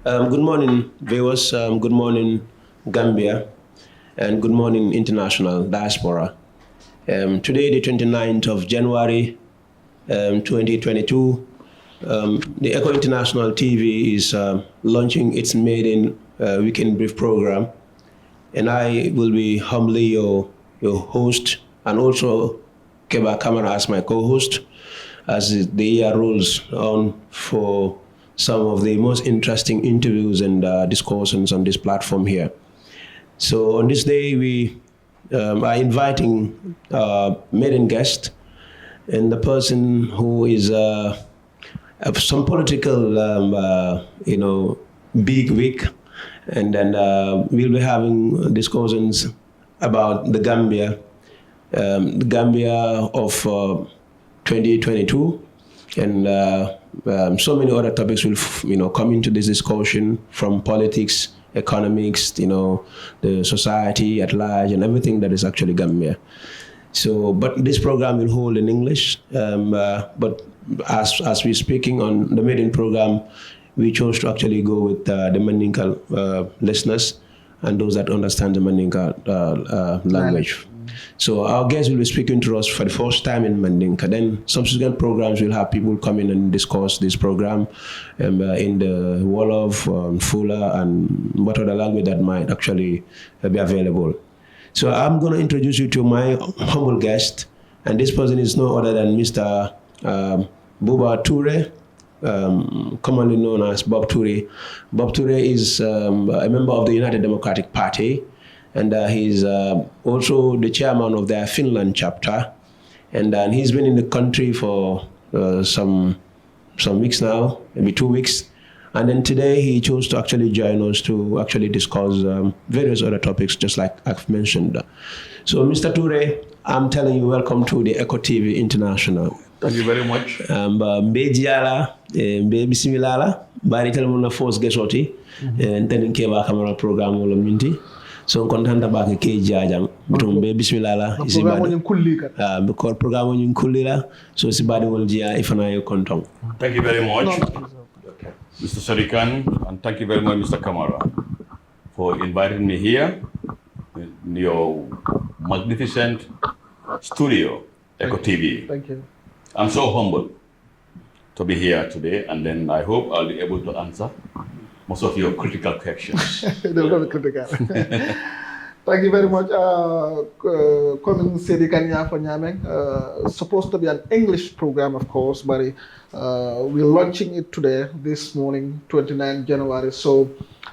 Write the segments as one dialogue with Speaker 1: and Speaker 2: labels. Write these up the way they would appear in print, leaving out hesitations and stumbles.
Speaker 1: Good morning, viewers. Good morning, Gambia, and good morning, international diaspora. Today, the 29th of January, 2022, the Echo International TV is launching its maiden weekend brief program, and I will be humbly your host, and also Keba Kamara as my co-host, as the year rolls on for some of the most interesting interviews and discussions on this platform here. So on this day, we are inviting maiden guest and the person who is of some political, big wig, and then we'll be having discussions about the Gambia of 2022, and so many other topics will come into this discussion, from politics, economics, the society at large, and everything that is actually Gambia. So, but this program will hold in English. But as we're speaking on the maiden program, we chose to actually go with the Mandinka listeners and those that understand the Mandinka language. So our guests will be speaking to us for the first time in Mandinka. Then subsequent programs will have people come in and discuss this program in the Wolof, Fula, and what other language that might actually be available. So I'm going to introduce you to my humble guest, and this person is no other than Mr. Buba Toure, commonly known as Bob Toure. Bob Toure is a member of the United Democratic Party, and he's also the chairman of their Finland chapter, and he's been in the country for some weeks now, maybe 2 weeks. And then today he chose to actually join us to actually discuss various other topics, just like I've mentioned. So, Mr. Toure, I'm telling you, welcome to the Echo TV International.
Speaker 2: Thank you very much.
Speaker 1: Mbe jiala, mbe bisimilala, bari telemona force gesoti, and then Keba Kamara program wala minti. So kontanta ba ke jajang bitum be bismillah
Speaker 2: program ñu kulli kat
Speaker 1: because program ñu kulli la so si badi wol jia ifana yo konton.
Speaker 2: Thank you very much, Mr. Sarikan, and thank you very much, Mr. Kamara, for inviting me here in your magnificent studio, Echo TV.
Speaker 3: Thank you.
Speaker 2: I'm so humbled to be here today, and then I hope I'll be able to answer most of your critical questions.
Speaker 3: They're not critical. Thank you very much. Coming Sedi Kanya for Nyameng, supposed to be an English program, of course, but we're launching it today, this morning, 29 January. So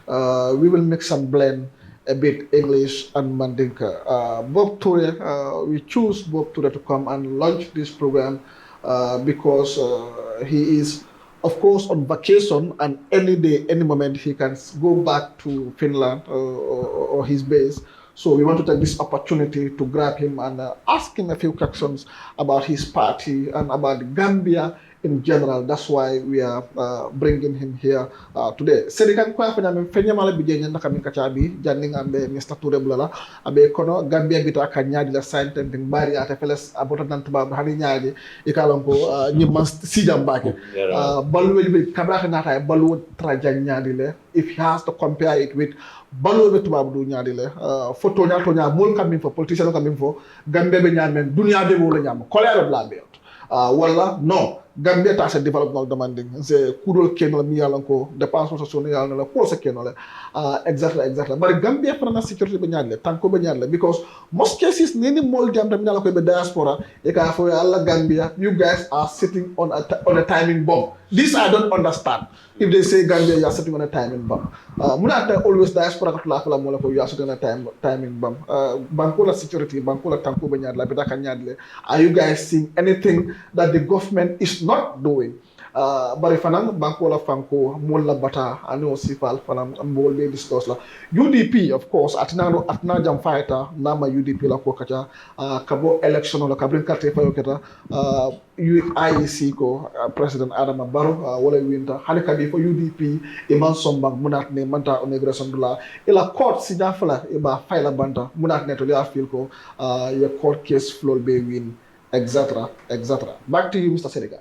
Speaker 3: we will mix and blend a bit English and Mandinka. Bob Toure, we choose Bob Toure to come and launch this program because he is, of course, on vacation, and any day, any moment, he can go back to Finland or his base. So we want to take this opportunity to grab him and ask him a few questions about his party and about Gambia in general. That's why we are bringing him here today. Sedikan kwa fanya mfenya mala bijenya na kami kachabi janning ambe Mr. Toure bulala abe kono Gambia bita kanyadi la sante bari ate feles abota nan tuba hani nyaadi ikalon ko nyimman sijam bake balu be kabra na tay balu trajan nyaadi le if he has to compare it with balu be tuba du nyaadi le photo nya to nya mol kam info politician kam info Gambia be nyamen dunya be wala nyam kolera bla be wala no Gambia ta sa development demanding c'est kudol kenol mi yalan ko dépense social yalan la ko sa kenol exactly but Gambia fana security be nyaale tanko be nyaale because most cases nini mol jam tam nyala ko be diaspora e ka fo alla Gambia you guys are sitting on a timing bomb. This I don't understand. If they say Gambia, you are sitting on a timing bomb. Munata always diaspora katla kala mola ko you are sitting on a timing bomb. Bankola security, bankola tanko be nyaale be nyaale. Are you guys seeing anything that the government is not doing? Bari fanan bankola fanko mola bata ano sifal fanan mol be discuss la UDP of course atna jam fighter nama UDP la ko kacha kabo election la kabrin carte fa yoketa IEC ko president Adama Barrow wala winta hali kadi for UDP iman sombang munat ne manta immigration dula ila court si jafala iba file banta munat ne to ya feel ko your court case flow be win etc. Back to you, Mr. Serika.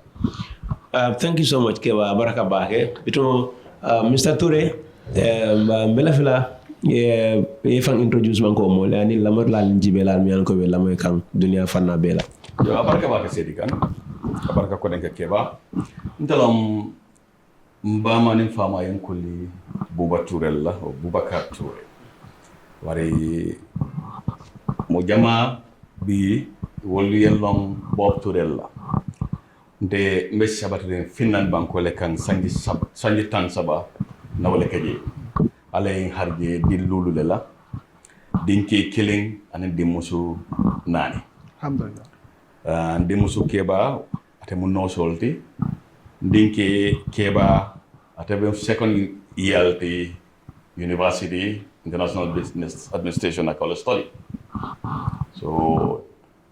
Speaker 1: Thank you so much, Kewa Baraka Bake. Bito Mr. Toure, mbela fila ye fang introduce man ko mo la ni lamar la jibe la mi ko be lamay kan dunia fanna bela.
Speaker 2: Yo abarka ba ka sedi kan. Abarka ko den ka keba. Ntalam mbama ni fama yen kulli Buba Touré la o Boubacar Touré. Wari mo jama bi wolu yellon Bob Touré la. Nde mbe sabatren finnan banko le kan sanji tan saba na wala kaje alay harje di lulu le la dinki killing anen di musu nani
Speaker 3: alhamdulillah
Speaker 2: ndi musu keba ate mun no solti dinki keba ate be second year the University International Business Administration at college study so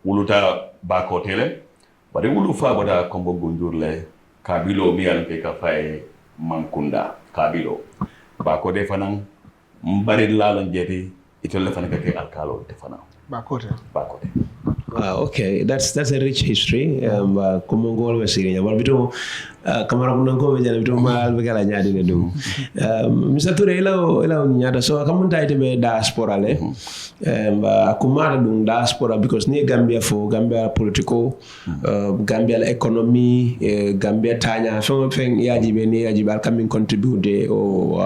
Speaker 2: wuluta ba ko tele bari wulu fa bada kombo gonjurle kabilo mi an ke ka fay mankunda kabilo ba ko de fanan mbari lalan jeti itole fanan ka ke alkalo de fanan ba ko de
Speaker 1: Okay, that's a rich history. Como ngol we sigi nyama bito kamara kunan ko be jana bito mal be kala nyaadi ne dum. Mr. Touré ila nyaada so kamunta ite be diaspora le. Kumara dum diaspora because ni Gambia political, Gambia economy, Gambia tanya so feng yaji be coming contribute o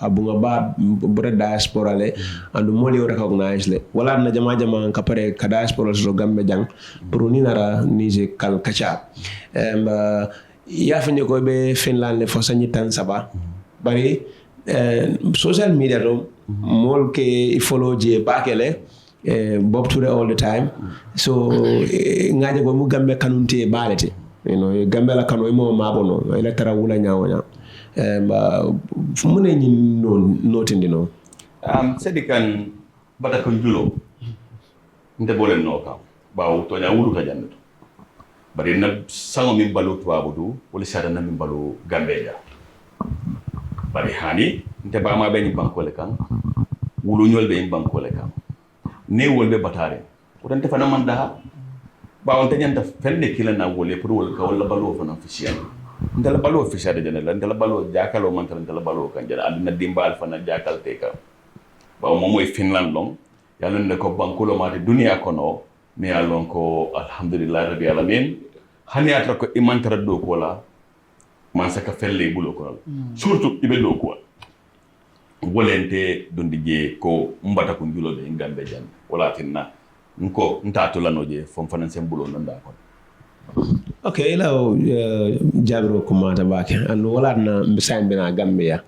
Speaker 1: abunga ba bura diaspora le and moli recognize le. Wala na jama kapare ka diaspora so Gambia jang pour ni nara nije kal kacha. Ya fanye ko be Finland le fosanyi tan saba. Bari social media do mol ke follow je bakele Bob Touré all the time so ngaje go mu Gambia kanunte balete Gambia la kanu mo mabono ila tara wula nyaawonya mune ni notindi no
Speaker 2: sedikan bata ko julo nde bolen no kam bawo to nya wulu ka jannato bari na sango min balu tuwabudu wala sada na min balu Gambia bari hani nte ba ma be ni bankole kan wulu ñol be bankole kan ne wolbe batare ko tan tefa na man da ba on tan yanta fende kila na wole pour wol ka wala balo fana officiel ndala balo officiel de la ndala balo jakalo man tan ndala balo kan jara aduna dimbal fana jakal te ka ba mo moy Finland long yalla ne ko bankulo mate dunia kono mi alon ko alhamdulillah rabbil alamin hani atra ko imantara do ko la man saka felle bulo ko surtout ibe do ko wolente dondi je ko mbata ko julo be Gambia jan wala tinna nko ntatu lanoje fom fanan sem bulo nanda ko
Speaker 1: okay ila jabro ko mata bake and wala na mbisan bina Gambia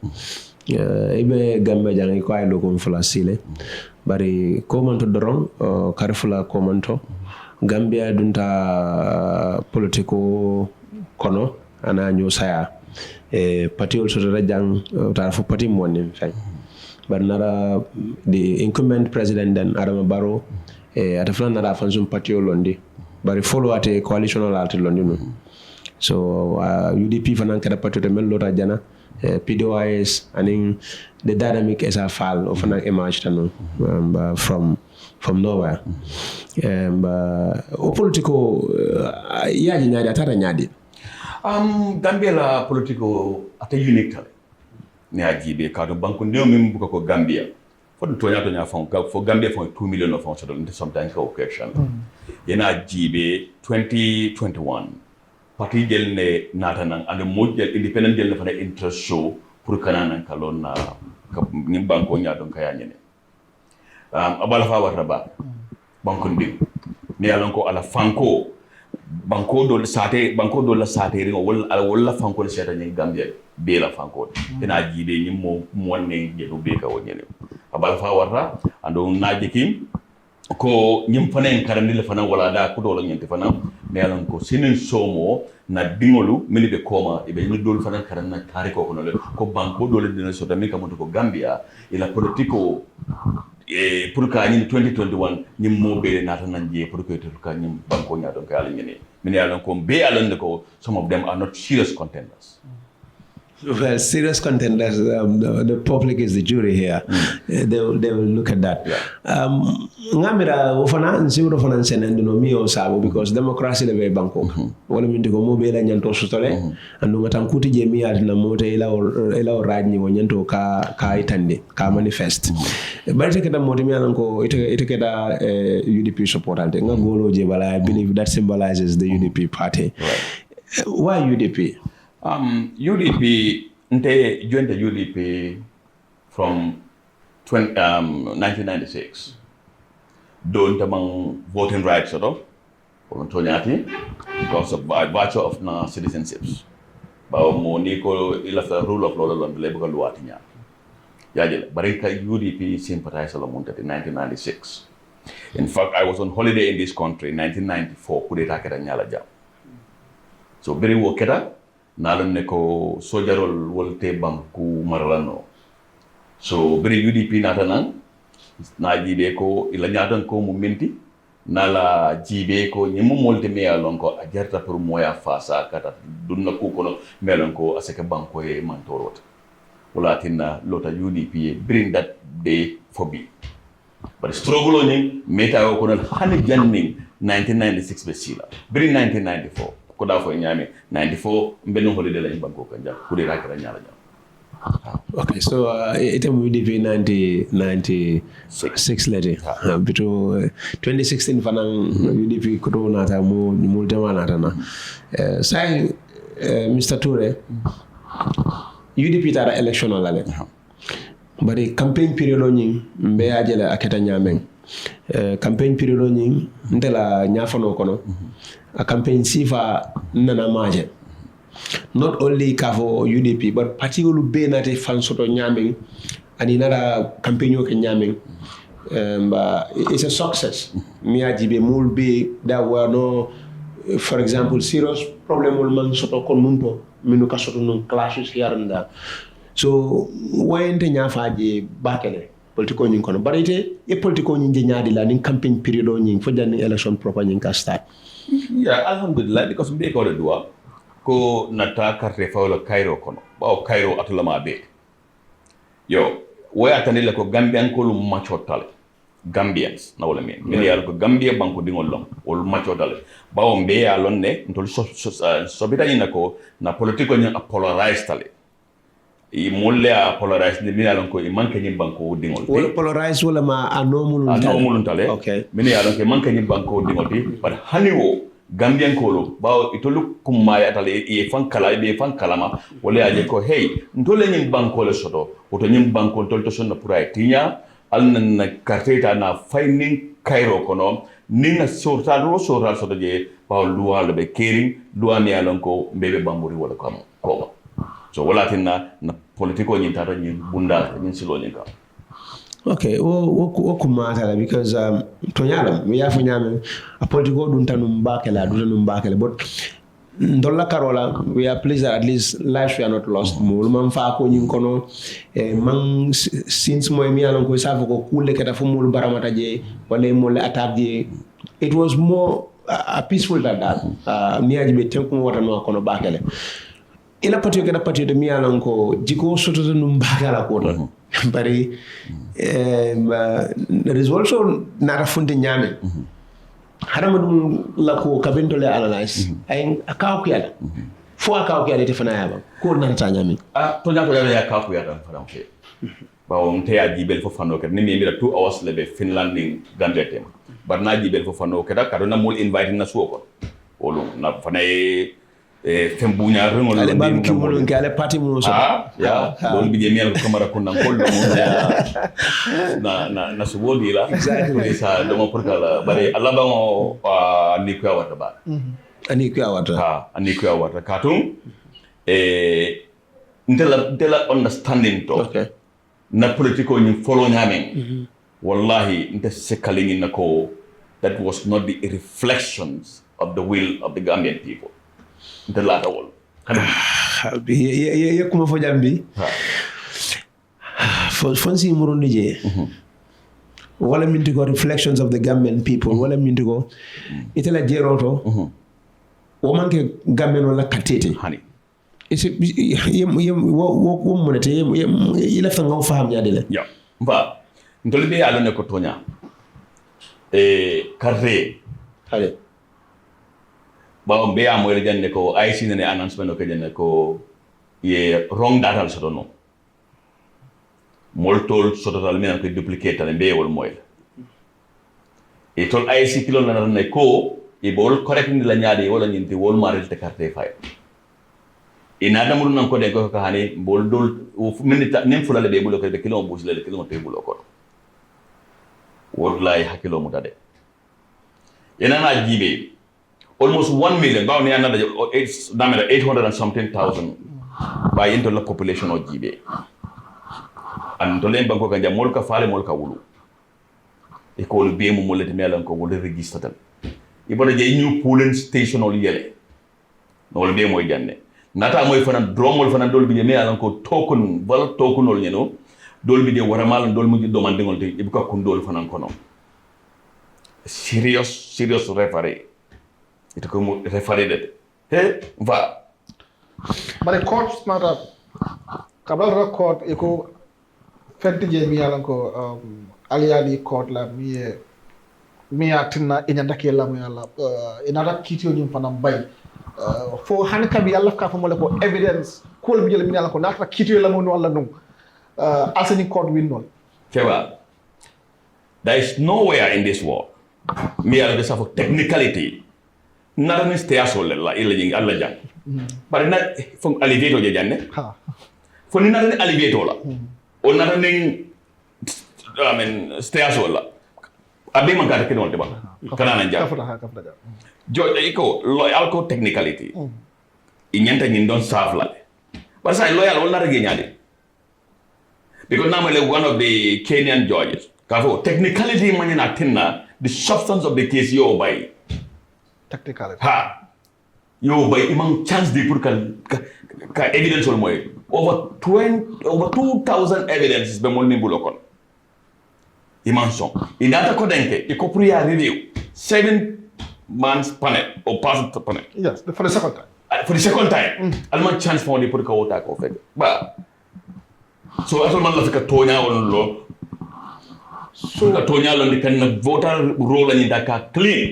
Speaker 1: ibe Gambia jan ko ay do ko fala sile bari ko man to doron karfula ko man to Gambia dunta politiko kono ana nyu saya party also rajang ta fo party monin fay but nara the incumbent president then Adama Barrow ata flan nara fansum party londi bari follow at a coalition at londi no so UDP fanan kada party to mel lota jana PDOIS and the dynamic as a fall of an emerged from nowhere political yaji nyadi atara nyadi
Speaker 2: Gambia la politico ata unique tale ne ajibe ka do banko ndew min buka ko Gambia fo to nya fon fo Gambia fo 2 million of fonds do sometimes ko question yena ajibe 2021 parti jel ne natanan and model independent jel ne fa interest show pour kananan kalon na ni banko nya don kaya nyene abala fa warta ba banko ndew ne alon ko ala fanko banko do la sate ringo wala fanko le seta ni Gambia be la fanko ina jibe ni mo wonne je do be ka wonyene abal fa warta ando naje kim ko nyim fanen karandi le fanan wala da ko do la nyenti fanan me alan ko sinin somo na dingolu meli be koma e be ni dol fanan karan na kare ko no le ko banko do le dina so tammi ka ko Gambia ila politiko pour ka ni 2021 ni mo be na tan nanje pour que to ka ni banko nya don ka ala nyene min ya don ko be ala ko some of them are not serious contenders
Speaker 1: Well, serious contenders, the public is the jury here. They will look at that. Ngamira ufana nsiuro fana nsene no mi o sabo because democracy le be banko. Wala min ko mo be la nyanto sutole andu ngata kuti je mi na mota ila o rajni wo nyanto ka itande ka manifest. But take da mota mi anko ite keda UDP supportante nga golo je bala I believe that symbolizes the UDP party. Right. Why UDP?
Speaker 2: UDP, nte joined the UDP from 1996. Don't among voting rights sort of, because of virtue of na citizenships. But moniko ilafta rule of law on the labor luatinya. Yajele, barika UDP sympathized along in 1996. In fact, I was on holiday in this country in 1994. Kudeta keda nyala jam. So very wokeda. Nalon ne ko sojarol wolte banku maralano. So beri UDP natanan na jibe ko ila nyatan ko mumenti nala jibe ko nyimu molte me alon ko ajarta pour moya fasa kata dunna ku kono melon ko aseke banko e mantorota. Wala tinna lota UDP bring that day for me. But struggle on meta ko non hani janning 1996 be sila. Bring 1994. Koda fo nyame 94 mbenu holiday la banko kanja kudi rakira nyala jam.
Speaker 1: Okay, so item UDP 96 lady between 2016 fanang UDP kudo nata mo multama nata na sai Mr. Toure UDP tara election la bari campaign period oni mbe ajele aketa nyameng campaign period oni ndela nyafano kono a campaign sifa nana maje not only kavo UDP but particularly benate fan soto nyaming and another campaign yo ke nyaming it's a success mi ajibe mul be there were no for example serious problem will man soto kon munto minu ka soto non clashes here and there so wayente nyafaje bakele politiko nyin kono barite e politiko nyin je nyaadi la nin campaign period o nyin fo janni election proper nyin ka start.
Speaker 2: Yeah, alhamdulillah, because we go to dua ko nata carte fawlo Cairo kono ba Cairo atulama be yo way atanile ko Gambian ko lu macho tale Gambians na wala men yalla ko Gambia banko dingol lom wol macho tale ba o mbe ya lonne ntol so bitani nako na politiko nyi polarize tale I molle a polarize ni yalla ko manke nyi banko dingol te
Speaker 1: wala polarize wala ma anomulun
Speaker 2: tale
Speaker 1: okay
Speaker 2: men yalla ko manke nyi banko dingol te but haniwo Gambian kolo bawo itolu kumaya tale e fan kalama wala aje ko hey ndole nyim banko le soto oto nyim banko tol to sonna pura tinya alna na karteta na finding Cairo kono ninga sorta soto je bawo luwa le be kering luwa mi alon ko bebe bamburi wala ko so wala tinna na politiko nyi tata nyi bunda nyi silo nyi ka.
Speaker 1: Okay, wo kumata because tonyala we have nyame a political duntanum bakela duntanum bakela but ndolla karola we are pleased that at least lives were not lost mul man fa ko nyin kono man since moy mi alon ko sa ko kulle keta fu mul baramata je wala mul attaque je it was more peaceful than that mi aji be tenko wata no kono bakele ila patio keda patio de mi alon ko jiko soto num bakala ko ton bari there is also nara funde nyame harama dum lako kabento le analyze ay akaw ko yalla fo akaw ko yalla te fana yaba ko nanta nyame
Speaker 2: to nyako ya akaw ko yalla fana ke bawo mte ya jibel fo fano ke ni mi mira 2 hours lebe Finland ni Gambia tem bar na jibel fo fano ke da kadona mol invite na suko wolu na fana fembunya rengol
Speaker 1: ale bam ki mulun ke ale party mulun so
Speaker 2: ya don bi jemial ko kamara kunna koldo na subodi la exactly sa do mo portala bare alla ba mo ni ko wata ba
Speaker 1: ani ko
Speaker 2: wata katum ndela understanding to
Speaker 1: okay
Speaker 2: na politiko ni follow nyamen wallahi nte sekalingi nako that was not the reflections of the will of the Gambian people. The latter one.
Speaker 1: Ya kuma fo jambi. Fonsi murundi je. Wala mintigo reflections of the Gambian people. Wala mintigo itela jeroto. O manke Gambian wala katete.
Speaker 2: Hani.
Speaker 1: wo monete ila fa ngam faham nyaade le
Speaker 2: ya mba ntoli be yalo ne ko tonya karre
Speaker 1: ale
Speaker 2: ba mbe ya mo janne ko IC ne announcement ko janne ko ye wrong data so no moltol so total men ko duplicate tan be wol moy e tol IC kilo na ne ko e bol correct ni la nyaade wala nyinti wol marel te carte fay ina da mun nan ko de ko ka hani bol dol minita nim fulale be bulo ko de kilo bus le kilo te bulo ko wallahi hakilo mu dade ina na jibe almost 1 million ba ne another it's damage 800 and something thousand by into the population of jibe and to len banko ganja mol ka faale mol ka wulu e ko lu be mu molati melan ko wol register tan ibona je new polling station ol yele no le be moy janne nata moy fana dromol fana dol bi me alan ko token wala tokenol ñeno dol bi de waramal dol mu demande ngol te ibuka kun dol fana kono serious referee ito ko mu referee de he va
Speaker 3: bare court mata kabal record e ko fenti je mi yalan ko aliali court la mi atinna ina ndake la mo yalla ina rak kitio nyum fanam bay fo hanka bi yalla ka fa mo le ko evidence ko le bi jël mi yalla ko nata kitio la mo no wala non asani court win non
Speaker 2: Keba, there is nowhere in this world me yalla de safo technicality nara ni stay asol la illa jingi alla jang bare na fo aliveto je janne
Speaker 3: ha
Speaker 2: fo ni nara ni aliveto la o nara ni stay asol la abe man ka ke non de ba kana na jang
Speaker 3: kafra
Speaker 2: jo iko loyal ko technicality inyanta nyin don save la but say loyal wala nara ge nyaade because now one of the Kenyan judges kafo technicality man na tinna the substance of the case yo by
Speaker 3: technicality
Speaker 2: ha yo by imam chance de pour ka evidence or moy over 2000 evidences be mon ni bulokon imam son inata ko denke e ko pour ya review 7 months panel or past panel
Speaker 3: yes for the second time
Speaker 2: alman chance for ni pour ka wota ko fe ba so asol man la fika tonya won lo so ka tonya lo ndi kan na voter role ni daka clean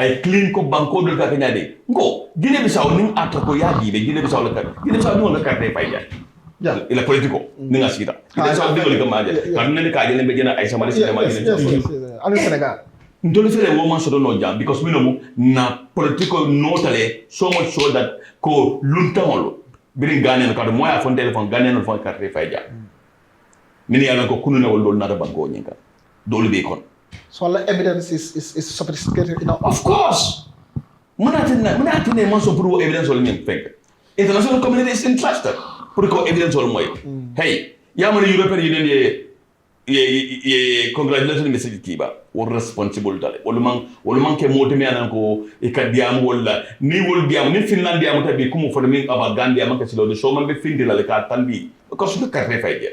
Speaker 2: ay clean ko banko dul ka nyade ngo Guinea Bissau ning ata ko ya dibe Guinea Bissau la carte Guinea Bissau no la carte fay ja
Speaker 3: ya
Speaker 2: ila politico ni nga sita Guinea Bissau de ko ma ja kan ne ka jele be jena ay sama ci ma
Speaker 3: anu Senegal
Speaker 2: ndol fere wo man so do no jam because we know na political notale so much so that ko luntawolo birin Ghanaian card moya fon telephone Ghanaian fon carte fay ja min yalla ko kunu ne wol dol nada banko nyinka dol be kon
Speaker 3: so the evidence is sophisticated enough
Speaker 2: of course muna man so pour evidence wol nyim fek international community is interested pour ko evidence wol moy hey yamana European Union ye congratulations message kiba wol responsible dale wol man ke motimi anan ko e kadiam wala ni wol diam ni Finland diam tabi kumu fo min aba Gambia man ka silo de so man be findi la ka tambi ko su ka carte fay je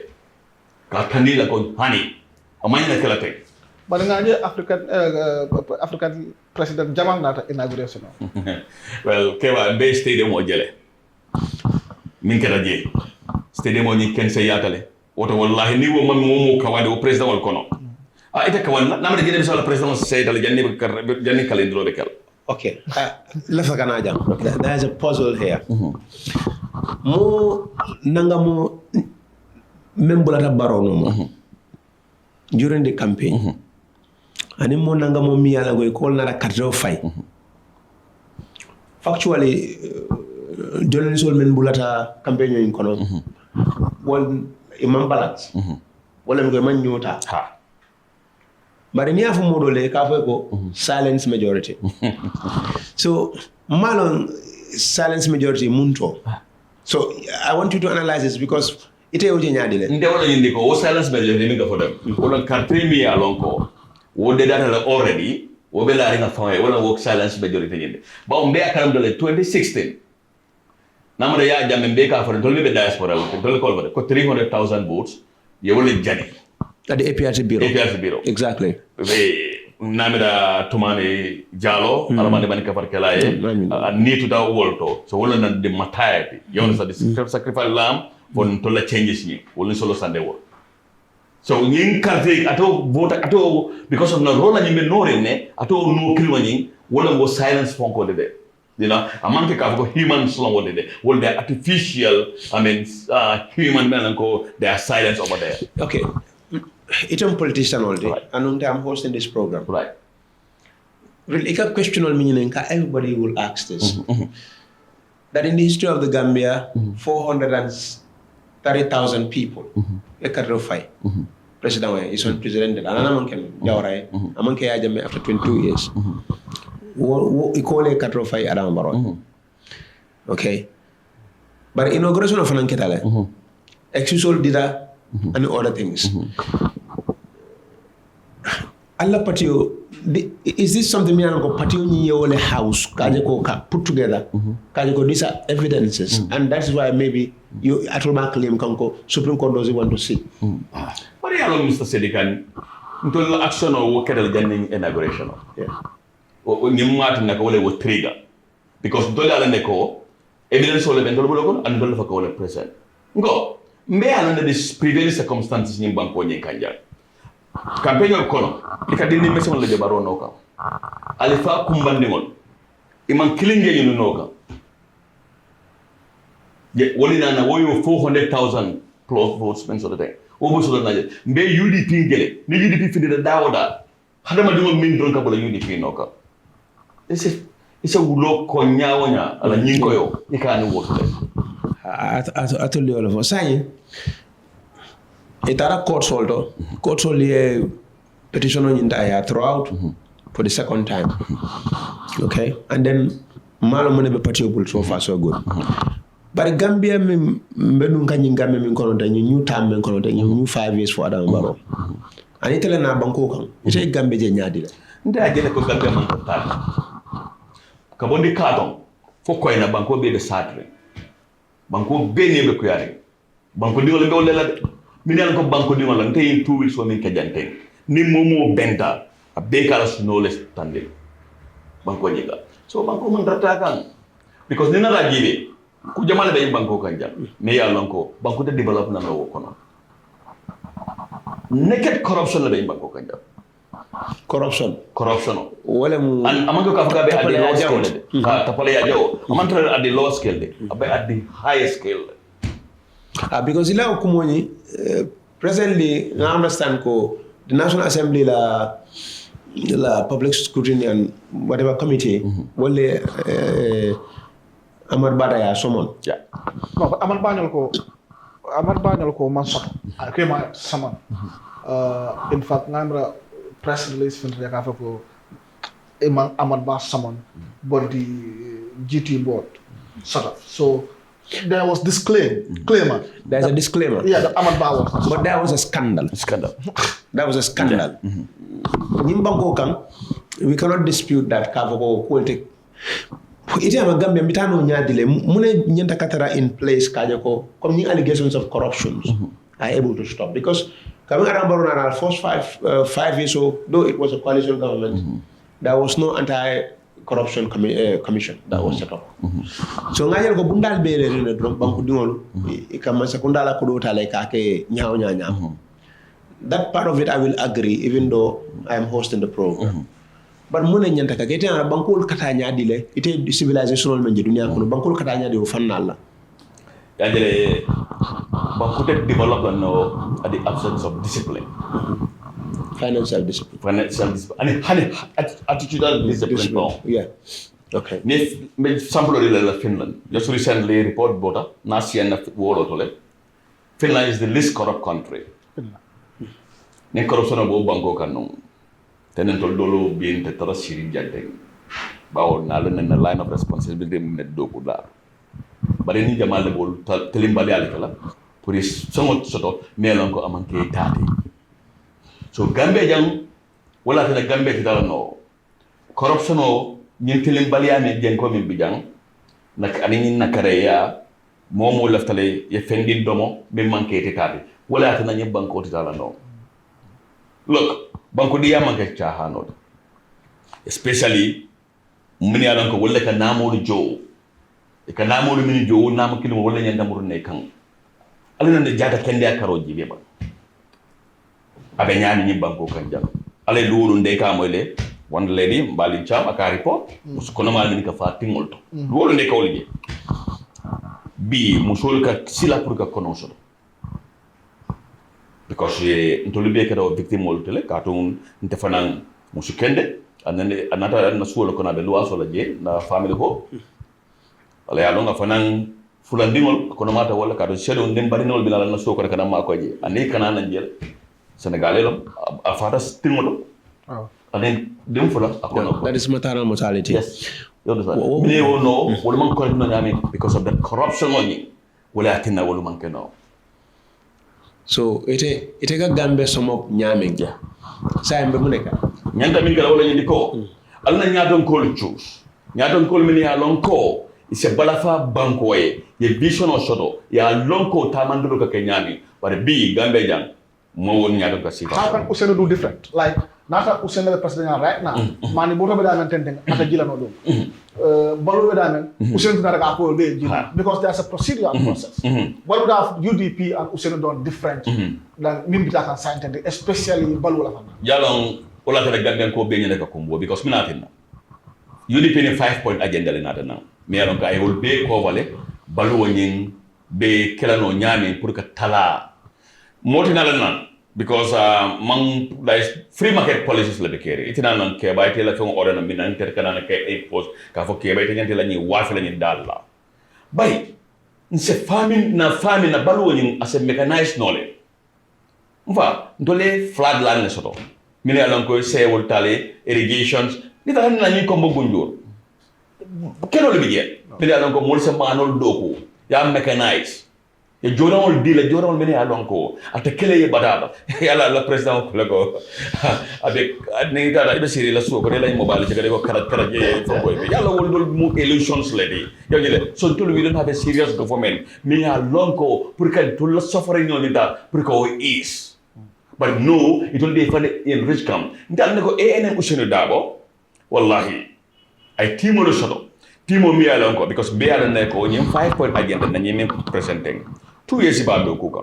Speaker 2: ka tandi la ko hani amanya kala tay
Speaker 3: but nga African president Jamal nata inauguration
Speaker 2: well kewa be stadium o jele min kala je stadium o ni ken se yatale woto wallahi ni wo man mo kawande o president wal kono ita kawan namade Guinea Bissau la president se dal janni calendro be kala
Speaker 1: okay lafa kana jam there is a puzzle here mo nangamo membulata barono mo during the campaign ani mo nangamo mi yala go ko na la carte fay factually jolni sol men bulata campaign yo kono wol imam balance wala mi ko man nyota
Speaker 2: ha
Speaker 1: bari mi afu modole ka fay ko silence majority so malon silence majority munto so I want you to analyze this because ite oje nyaadi le
Speaker 2: nde wala yindi ko o silence majority mi ga fo dem wala carte mi ya lon ko wo de data la already wo be la ringa fa wala wo silence majority yindi ba o mbe akaram dole 2016 namade ya jamme mbe ka fo dole be diaspora dole ko ko 300,000 votes ye wala jani
Speaker 1: at the APRC bureau exactly
Speaker 2: namira tumane jalo alamande bani kafar kelaye need to da wolto so wala na de matayati yon sa de sacrifice lamb on to la changes ni wala solo sande wo so nyin karte ato vota ato because of na rola ni me nore ne ato no kilwa ni wala go silence fonko de you know amanke ka ko human slong wode de wala the artificial human man ko they are silence over there.
Speaker 1: Okay, it's a politician all day and I'm hosting this program,
Speaker 2: Right.
Speaker 1: Really, a question on meaning everybody will ask this. That in the history of the Gambia, 430,000 people, a fight. President is on president, and I'm going after 22 years. We call it Katrofai Adam Baron. Okay. But inauguration of Nanketale, excusal did that and other things. Allah patio, is this something me and patio ni ole house kajeko put together? Kajeko these are evidences, and that's why maybe you at all claim kanko Supreme Court doesn't want to see.
Speaker 2: But Mr. Sedikan, until action or work at the inauguration.
Speaker 1: Yeah.
Speaker 2: Was trigger because dollar neko evidence ole ben dollar and dollar for call present go me under this prevailing circumstances in banko nyi kanja campaign of kono ikadini meson le baro noka alifa kumbandi ngol iman killing you noka ye woli na woyo 400,000 plus votes men so the day obo so na mbe UDP gele ni UDP findi da dawoda hadama dum min don ka bola UDP noka it's a wulo konyawonya ala nyinko yo ikani wotle
Speaker 1: atoli all of us saying itara court soldo petition on entire throughout for the second time. Okay, and then malo money be patio so far so good. But Gambia me mbenu kanyi Gambia me kono ta new time me kono ta new 5 years for Adam Barrow. Ani tele na banko kan ite Gambia je nyaadi la
Speaker 2: nda jele ko Gambia man ko tata kabondi kadon fo koy na banko be de satre banko be ne be ko yare banko dingol be wala mi nan ko banko dingol la tay 2 weeks so min ka jante ni momo benta a be kala sunole tande banko nyiga so banko man rata kan because ni na rajibe ku jamale be banko kan jam me ya lonko banko de develop na no kono naked corruption la be banko kan jam corruption wala mu and amanga ka fuka be at the low scale tapale ya jaw amanta at the low scale de abe at the high scale
Speaker 1: because ila kumoni presently I understand ko the National Assembly la public scrutiny and whatever committee wala Amar Bada ya summon
Speaker 3: no Amar Banyol ko man soto akema summon in fact ngamra press release from the Kafako Ahmad Ba summon, but the GT board sort of. So there was disclaimer.
Speaker 1: There's a disclaimer.
Speaker 3: Yeah, the Ahmad Ba was.
Speaker 1: But that was a scandal. That was a scandal. Nimbango kan, we cannot dispute that Kafako quality. Iti ama Gambia mitano nyadile mune nyenta katara in place kajako comme ni allegations of corruptions are able to stop because coming around Barona first 5 years old, though it was a coalition government, there was no anti-corruption commission that was set up. So ngayel ko bundal bere rene drum banku dingol ikama sekundala ko do tale kake nyaaw nyaaw. That part of it I will agree even though I am hosting the program. But mune nyanta ka kete na bankul kata nyaadile ite civilizational men je dunia ko bankul kata nyaadi o fannalla.
Speaker 2: Yandere Bankute development no at the absence of discipline.
Speaker 1: Financial discipline.
Speaker 2: And attitudinal discipline. No.
Speaker 1: Yeah. Okay.
Speaker 2: Me sample of Finland. Just recently report bota Nasian world Finland is the least corrupt country. Ne corruption of banko kanong. Tenen tol dolo bien te tara siri jante. Bawo na the line of responsibility med do kudar. But ni jamal bol telimbali alikala pour songot soto melon ko amanke tati so Gambia jang wala tena Gambia kitala no corruption o ni telimbali ane jen ko min bijang nak ani nakareya momo laftale ye fendi domo be manke tati wala tena ni banko kitala no look banko diya manke chahano especially mini alan ko wala ka namolu jow e ka namolu mini jow nam kilimo wala nyanda murne kan alina ne jata kende akaro jibe ba abe nyani ni banko kan jam ale luulu ndey ka moyle one lady mbali cham aka report muskono mal min ka fatingol to luulu ndey ka wolje bi musul ka sila pour ka konoso because ntolu be ka do victim wol tele ka to nte fanan musukende anande anata na suolo kona be luaso la je na family ko ala ya longa fanan fulandingol kono mata wala ka do shedo ndem barinol bilala na soko kana ma ko je ande kana nan jel Senegalais a fata stingolo ane dem fula akono
Speaker 1: that is maternal mortality.
Speaker 2: Yes, you understand. Me no, wala man correct no nyami because of the corruption money. Wala atina wala man keno.
Speaker 1: So ite ga gambe somo nyaming.
Speaker 2: Yeah.
Speaker 1: Sa mbe muneka.
Speaker 2: Nyanda min kala wala nyindi ko. Alna nyadon ko lu choose. Nyadon ko min ya lon ko. Ise balafa banko ye vision o soto ya lon ko tamanduro ka kenyami. But bi gambe jang mo won nyadon ka sita.
Speaker 3: How can Usenu do different? Like nata Usenu the president right now. Mani boto be damen tenteng ata jila no do. Balu be damen Usenu na daga ko be jila because there's a procedure and process. What would have UDP and Usenu done different than Mimbita can sign tente, especially Balu la fana.
Speaker 2: Jalong wala ta gambe ko be nyene ka kumbo because minatina. UDP ni 5-point agenda le nata now. Me alon ka ay wol be ko vale balu wonin be kelano nyame pour ka tala motina la nan because man like free market policies la be kere itina nan ke bay tela fon order na minan ter kana ke e post ka fo ke bay te nyante la ni wafi la ni dalla bay nse famine na balu wonin as a mechanized knowledge mfa ndole flood land ne soto mine alon ko se wol tale irrigations ni ta na ni ko mbo gunjur keno le biye mine alon ko mol se manol doko ya mechanize e jorawol dila jorawol mene alon ko ata kele ye badaba yalla la president ko lego avec ni dara ibe siri la so ko la mobile ci ko kara je fo ko be yalla wol dol mu elections lady yo jele so to we don't have a serious government mi alon ko pour que to la suffering no nita pour ko is but no it will be fun in rich come ndal ne ko ANM Ousainou Darboe wallahi ay timo lo soto timo mi alon ko because be alon ne ko nyim 5-point agenda na nyim presenting 2 years about Dokuka.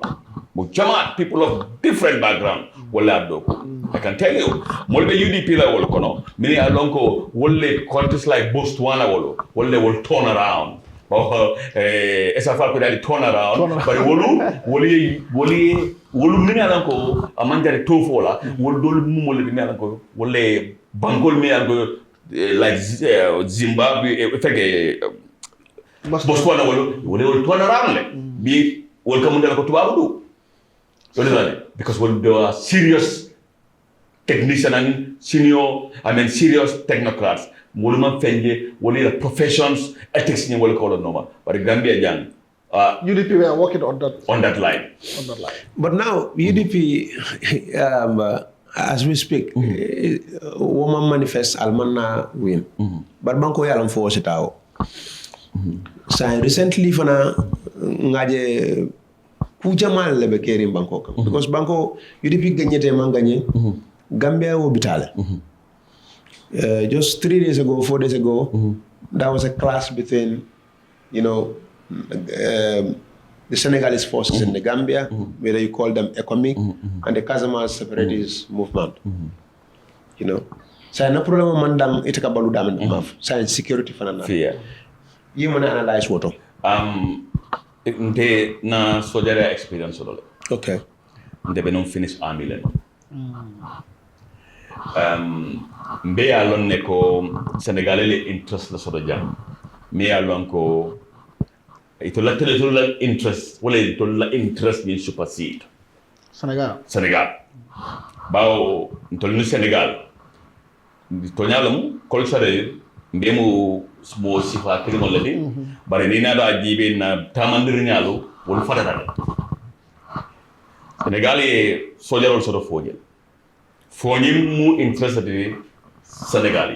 Speaker 2: But Jamaat, people of different background, will have Doku. I can tell you, Molbe UDP la will kono, many alonko will countries like Botswana will turn around. SFR could turn around, but wolu many alonko amanda tofola, will do mumole many alonko, will bangol me algo like Zimbabwe, effect Botswana will turn around. Be welcome to Tuabu. Because when there are serious technicians and serious technocrats, Mulman Fenge, will professions, ethics in will call it normal. But Gambia young.
Speaker 3: UDP were working on that
Speaker 2: line.
Speaker 1: But now UDP, as we speak, woman manifests Almana win. But Banko Yalam force it out. So recently fana ngaje kujamal lebe keri Bangkok because Bangkok UDP gagnete man gagné Gambia hôpital. Just 4 days ago, there was a clash between, the Senegalese forces in the Gambia, whether you call them ECOMIG, and the Casamance separatist movement. So no problem mandang itaka balu damen maf. So security fanana.
Speaker 2: Fear.
Speaker 1: You want to analyze what?
Speaker 2: Nte na soldier experience solo.
Speaker 1: Okay.
Speaker 2: Nte be non finish army len. Mbe alon ne ko Senegalais le interest la solo jam. Me alon ko itola interest wala itola interest ni supersede. Senegal. Bao ntolni Senegal. Tonyalum culture mbemu mo sifa kirimo ledi bare ni na da jibe na tamandir nyalo wol fatata Senegal e sojarol soto foje mu interested in Senegal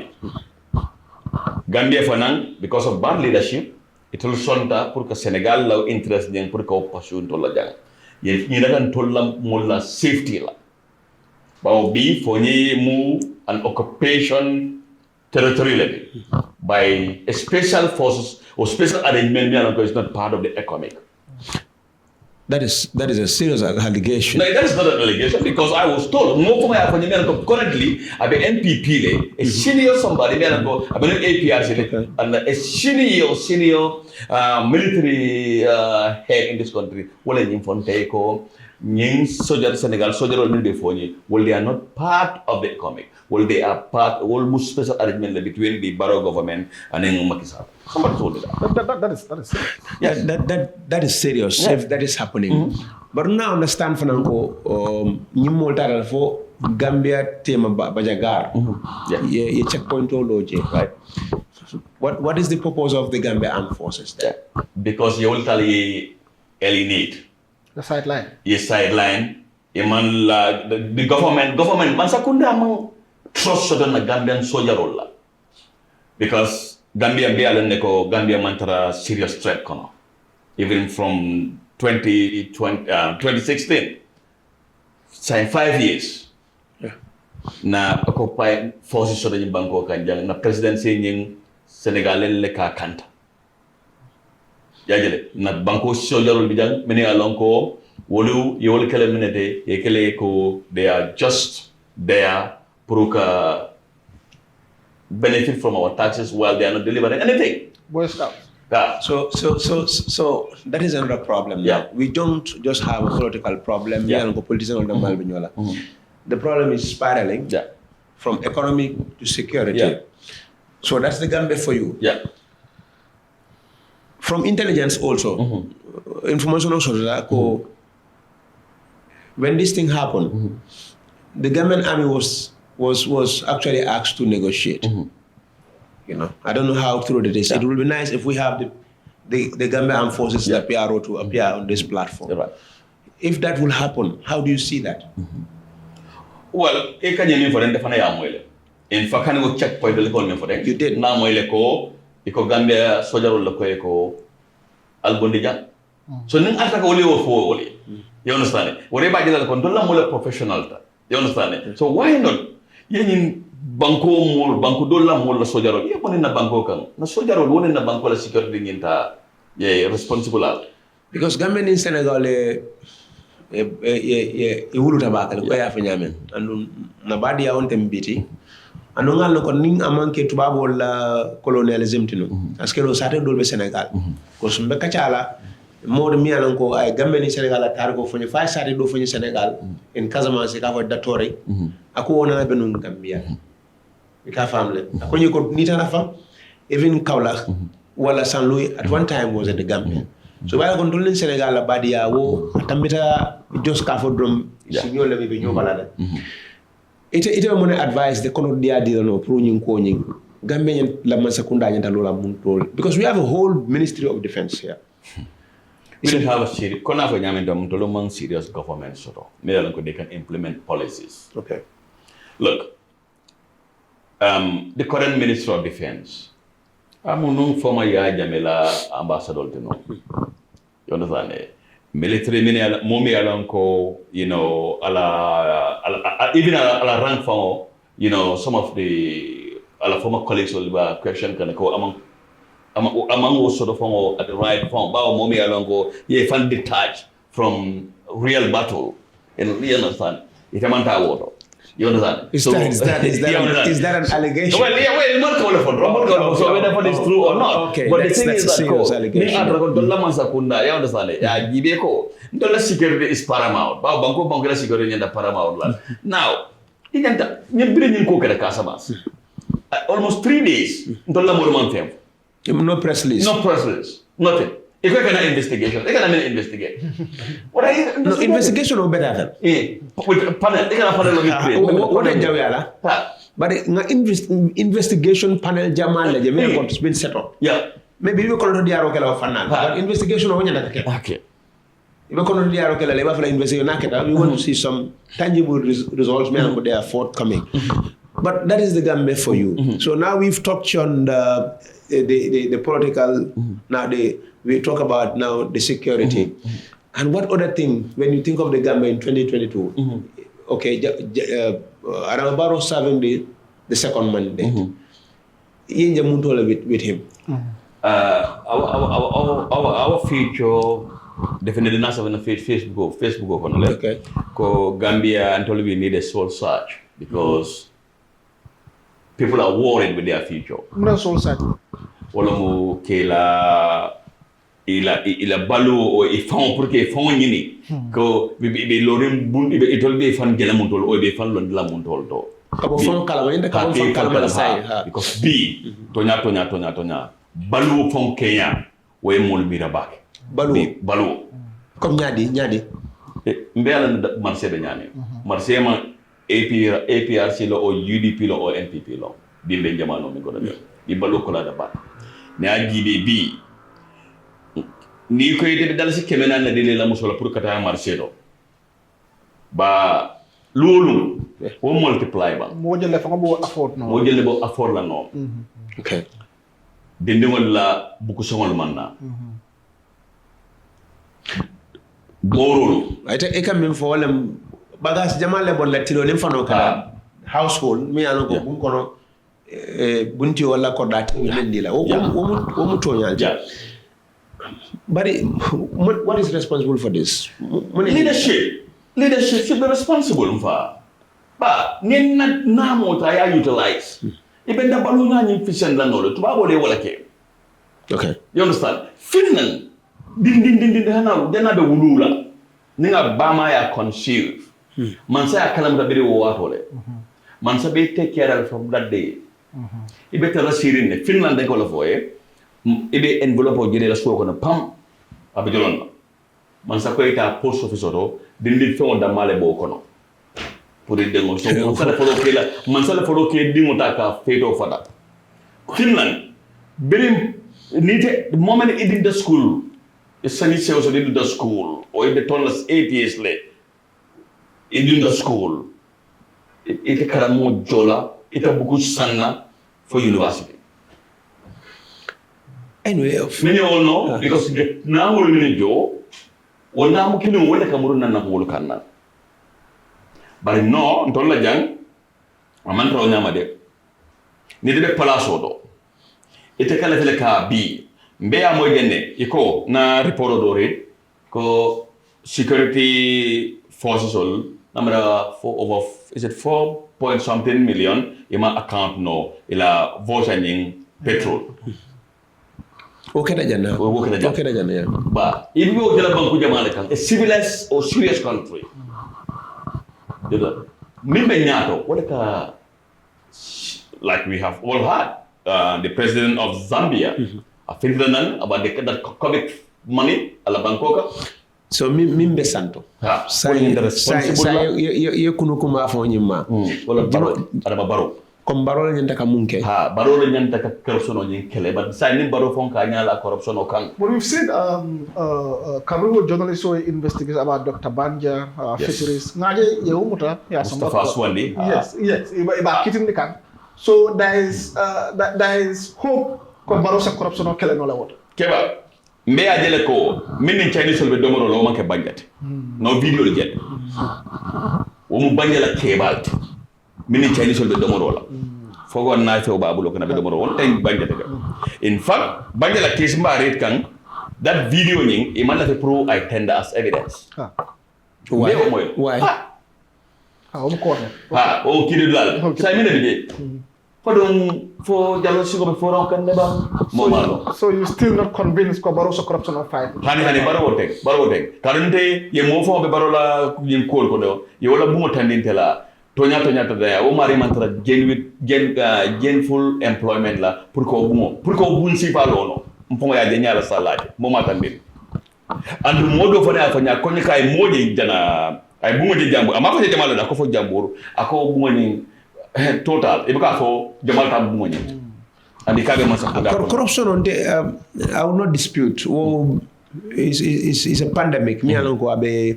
Speaker 2: Gambia fanan because of bad leadership it will sonta pour que Senegal la interest den pour que passion to la jang ye ni dagan tolla molla safety la bawo bi foje mu an occupation territorially by a special forces or special arrangement is not part of the economic.
Speaker 1: That is a serious allegation.
Speaker 2: No, that is not an allegation because I was told currently I be NPP a senior somebody I be APRC and a senior military head in this country. Well, in Fonteco, Ning soldier Senegal soldier or Nilbefoni, well, they are not part of the economic. Well, they are part almost special arrangement between the Barrow government and then Macky Sall. Somebody told me that.
Speaker 3: That is serious.
Speaker 1: Yeah, that is serious. Yeah. If that is happening, but now understand Fananko, Nimolta for Gambia tema Bajagar, ye checkpoint loje, right? What is the purpose of the Gambia Armed Forces there?
Speaker 2: Because you will tell you alienate.
Speaker 3: The sideline.
Speaker 2: Yes, sideline. The government man sakunda among trust on the Gambian soldier role. Because Gambia Gambia mantara serious threat kono. Even from 2016. Say 5 years.
Speaker 1: Yeah.
Speaker 2: Na occupy forces so the banko kanjang na presidency nying Senegal le ka kanta. Yajele na banko soldier bijang many along ko wolu yol kele minute yekele ko they are just there pour benefit from our taxes while they are not delivering anything.
Speaker 3: Boy Scouts.
Speaker 1: Yeah. So that is another problem.
Speaker 2: Yeah.
Speaker 1: Now. We don't just have a political problem.
Speaker 2: Yeah.
Speaker 1: The problem is spiraling from economic to security.
Speaker 2: Yeah.
Speaker 1: So that's the Gambia for you.
Speaker 2: Yeah.
Speaker 1: From intelligence also, information also, when this thing happened, the Gambian army was actually asked to negotiate. You know, I don't know how true it is. It would be nice if we have the Gambian Armed Forces, the PRO, to appear on this platform.
Speaker 2: Right.
Speaker 1: If that will happen, how do you see that?
Speaker 2: Well, in fact, I checkpoint
Speaker 1: You did.
Speaker 2: Na moile ko iko Gambia soldier ko ko albondija. So ning ata ko oli wo fo oli. You understand it? Wore ba jela ko dolla mo professional ta. You understand it? So why not? Yenin banko dolla mo la soldier ye ko na banko kan. Na soldier woni na banko la security nginta ye responsible.
Speaker 1: Because Gambian in Senegal wuluta bakal ko ya fa nyamen. Andu na badi ya on tembiti. Anu ngal ko ning amanke tubab wala colonialism tinu parce que lo sate dolbe Senegal ko sumbe kacala mod mi alan ko ay gambe ni Senegal tar ko foni fa sate do foni Senegal en Casamance ka fa datori ako wona be nun Gambia ka famle ako ni ko ni tan fa even Kaolack wala San Louis at one time was at the Gambia so wala ko dolin Senegal la badia wo tambita jos ka fo drum signol le be nyobala ite mo ne advice the kono dia no pro nyin ko nyin Gambian la man sakunda nyanta lola mun tol because we have a whole Ministry of Defense here.
Speaker 2: We don't have a serious kona fa nyame dom to long serious government soto. They can implement policies.
Speaker 1: Okay.
Speaker 2: Look, the current Minister of Defense, I'm former Jamela ambassador to know. You understand it? Military momi alanko, you know, even ala rank for, you know, some of the former colleagues will question can go among sort of form at the right form. Bao momi alanko, ye fan detached from real battle. And you understand? It's a manta water. You understand?
Speaker 1: Is that an allegation?
Speaker 2: Well, yeah, well, not call for so whether it's true or not.
Speaker 1: Okay,
Speaker 2: But the thing is that
Speaker 1: serious allegation.
Speaker 2: You understand? Yeah, Gibeko. Dollar security is paramount. Banko security is paramount. Now, you bring in cook at the Casamas. Almost 3 days.
Speaker 1: No press release.
Speaker 2: No press release. Nothing. If we can investigation, they can investigate. What are you
Speaker 1: no investigation or better than?
Speaker 2: With panel, they can panel
Speaker 1: what is Jawiala? But investigation panel Jamal has been set up.
Speaker 2: Yeah.
Speaker 1: Maybe we call it the Arokela Fanal. But investigation of
Speaker 2: okay.
Speaker 1: If we call it the Arokela level for investigation, we want to see some tangible results they are forthcoming. But that is the Gambia for you. So now we've touched on the political, now we talk about now the security. And what other thing, when you think of the Gambia in 2022, okay, Adama Barrow serving the second mandate. Yenja Muntola with him.
Speaker 2: Our future definitely not on Facebook on
Speaker 1: Okay.
Speaker 2: Ko Gambia until we need a soul search because people are worried with their future.
Speaker 3: No soul search.
Speaker 2: Wala mo kela ila balu o ifan pour que fon nyini ko be lorim bun be itol be fan gela mun tol o be fan lon la mun tol to
Speaker 1: Kabo fon kala wende kabo fon kala sai ha.
Speaker 2: because B tonya balu fon Kenya way mol bi rabak balu
Speaker 1: comme ñaadi
Speaker 2: mbela marché be ñani marché ma APRC lo o UDP lo o NPP lo bimbe jamano mi godo di balu ko la da ba ne ajibe bi ni ko yede dal ci kemena na dele la musola pour kata marché do ba lolu o multiply ba
Speaker 3: Mo jël fa nga bo afford no.
Speaker 2: mo jël bo afford la no
Speaker 1: okay
Speaker 2: dende wala bu ko songol manna borolu
Speaker 1: ayta e kam min fo wala bagage jamal le bon la tilo lim fano kala household mi ano ko bun kono bunti wala ko dati lendi la o mu toñal ja but what is responsible for this
Speaker 2: leadership should be responsible for ba nen na mota ya utilize ibe da balu na ni fission la no to ba bo le wala ke
Speaker 1: okay
Speaker 2: you understand Finland din hana dana be wulula ninga bama ya conceive man sa kalam da biri wo wato le man sa be take care from that day ibe tara sirin ne Finland de ko la foye ibe envelope o jere la so ko na pam abe jolon man sa ko ita post office oro din fon da male bo kono pour de ngo so man sa la folo ke dingo ta ka feto fada Finland biri nite the moment it in the school Sunny says in the school or in the tonless 8 years late in the school it karamo jola it a buku sanna for university
Speaker 1: anyway
Speaker 2: many all know because now we're in jo wala mo kinu wala kamuru na wol kanna but no ntolla jang aman ro nyama de ni de palaso do ite kala fele ka bi mbeya moy denne iko na report dore ko security forces all number over is it 4 point something million ima account no ila voting petrol
Speaker 1: okay da janna ya
Speaker 2: ba ibi o jala banku jamale kan a civilized or serious country mimbe nyato what ka like we have all had the president of Zambia Finland about that COVID money ala Bangkok
Speaker 1: so mimbe santo
Speaker 2: sai responsible
Speaker 1: kunu kuma fo nyima
Speaker 2: wala baro
Speaker 1: comme baro la nyanta ka munke
Speaker 2: baro la nyanta ka corruption on kele but sai ni baro fon ka nyala corruption o kan
Speaker 3: But we've seen Cameroon journalists who investigate about Dr. Banja fisheries ngaje yewumuta ya
Speaker 2: Mustafa Swandi
Speaker 3: yes iba kitin kan so there is hope ko baro sa corruption o kele no la woto
Speaker 2: keba mbe ajele ko min ni Chinese solbe domoro lo manke banjate no video le jet wo mu banjala kebalt min ni Chinese solbe domoro la fogo na fe o babulo kana be domoro won tay banjate ga in fact banjala case mbare kan that video ning e man la fe pro I tender as evidence
Speaker 1: why
Speaker 3: o ko
Speaker 2: o kidu dal say min de Fodon for jalo sigo be foron kan neba momalo
Speaker 3: so you still not convinced ko baro sa corruption of fight
Speaker 2: hani baro wotek karante ye mo fo be baro la yin kol ko do ye wala bu mo tandinte la tonya da o mari mantra gainful employment la pour ko bu si pa lono mpongo ya nyala salaje mo matandin andu modo fo na fanya ko ni kay moje jana ay bu mo je jambu ama ko je jamalo da ko fo jamburu ako bu mo ni total ibuka fo jamal ta bu mo ni andi kabe masa ko
Speaker 1: corruption on I will not dispute is a pandemic mi alon ko abe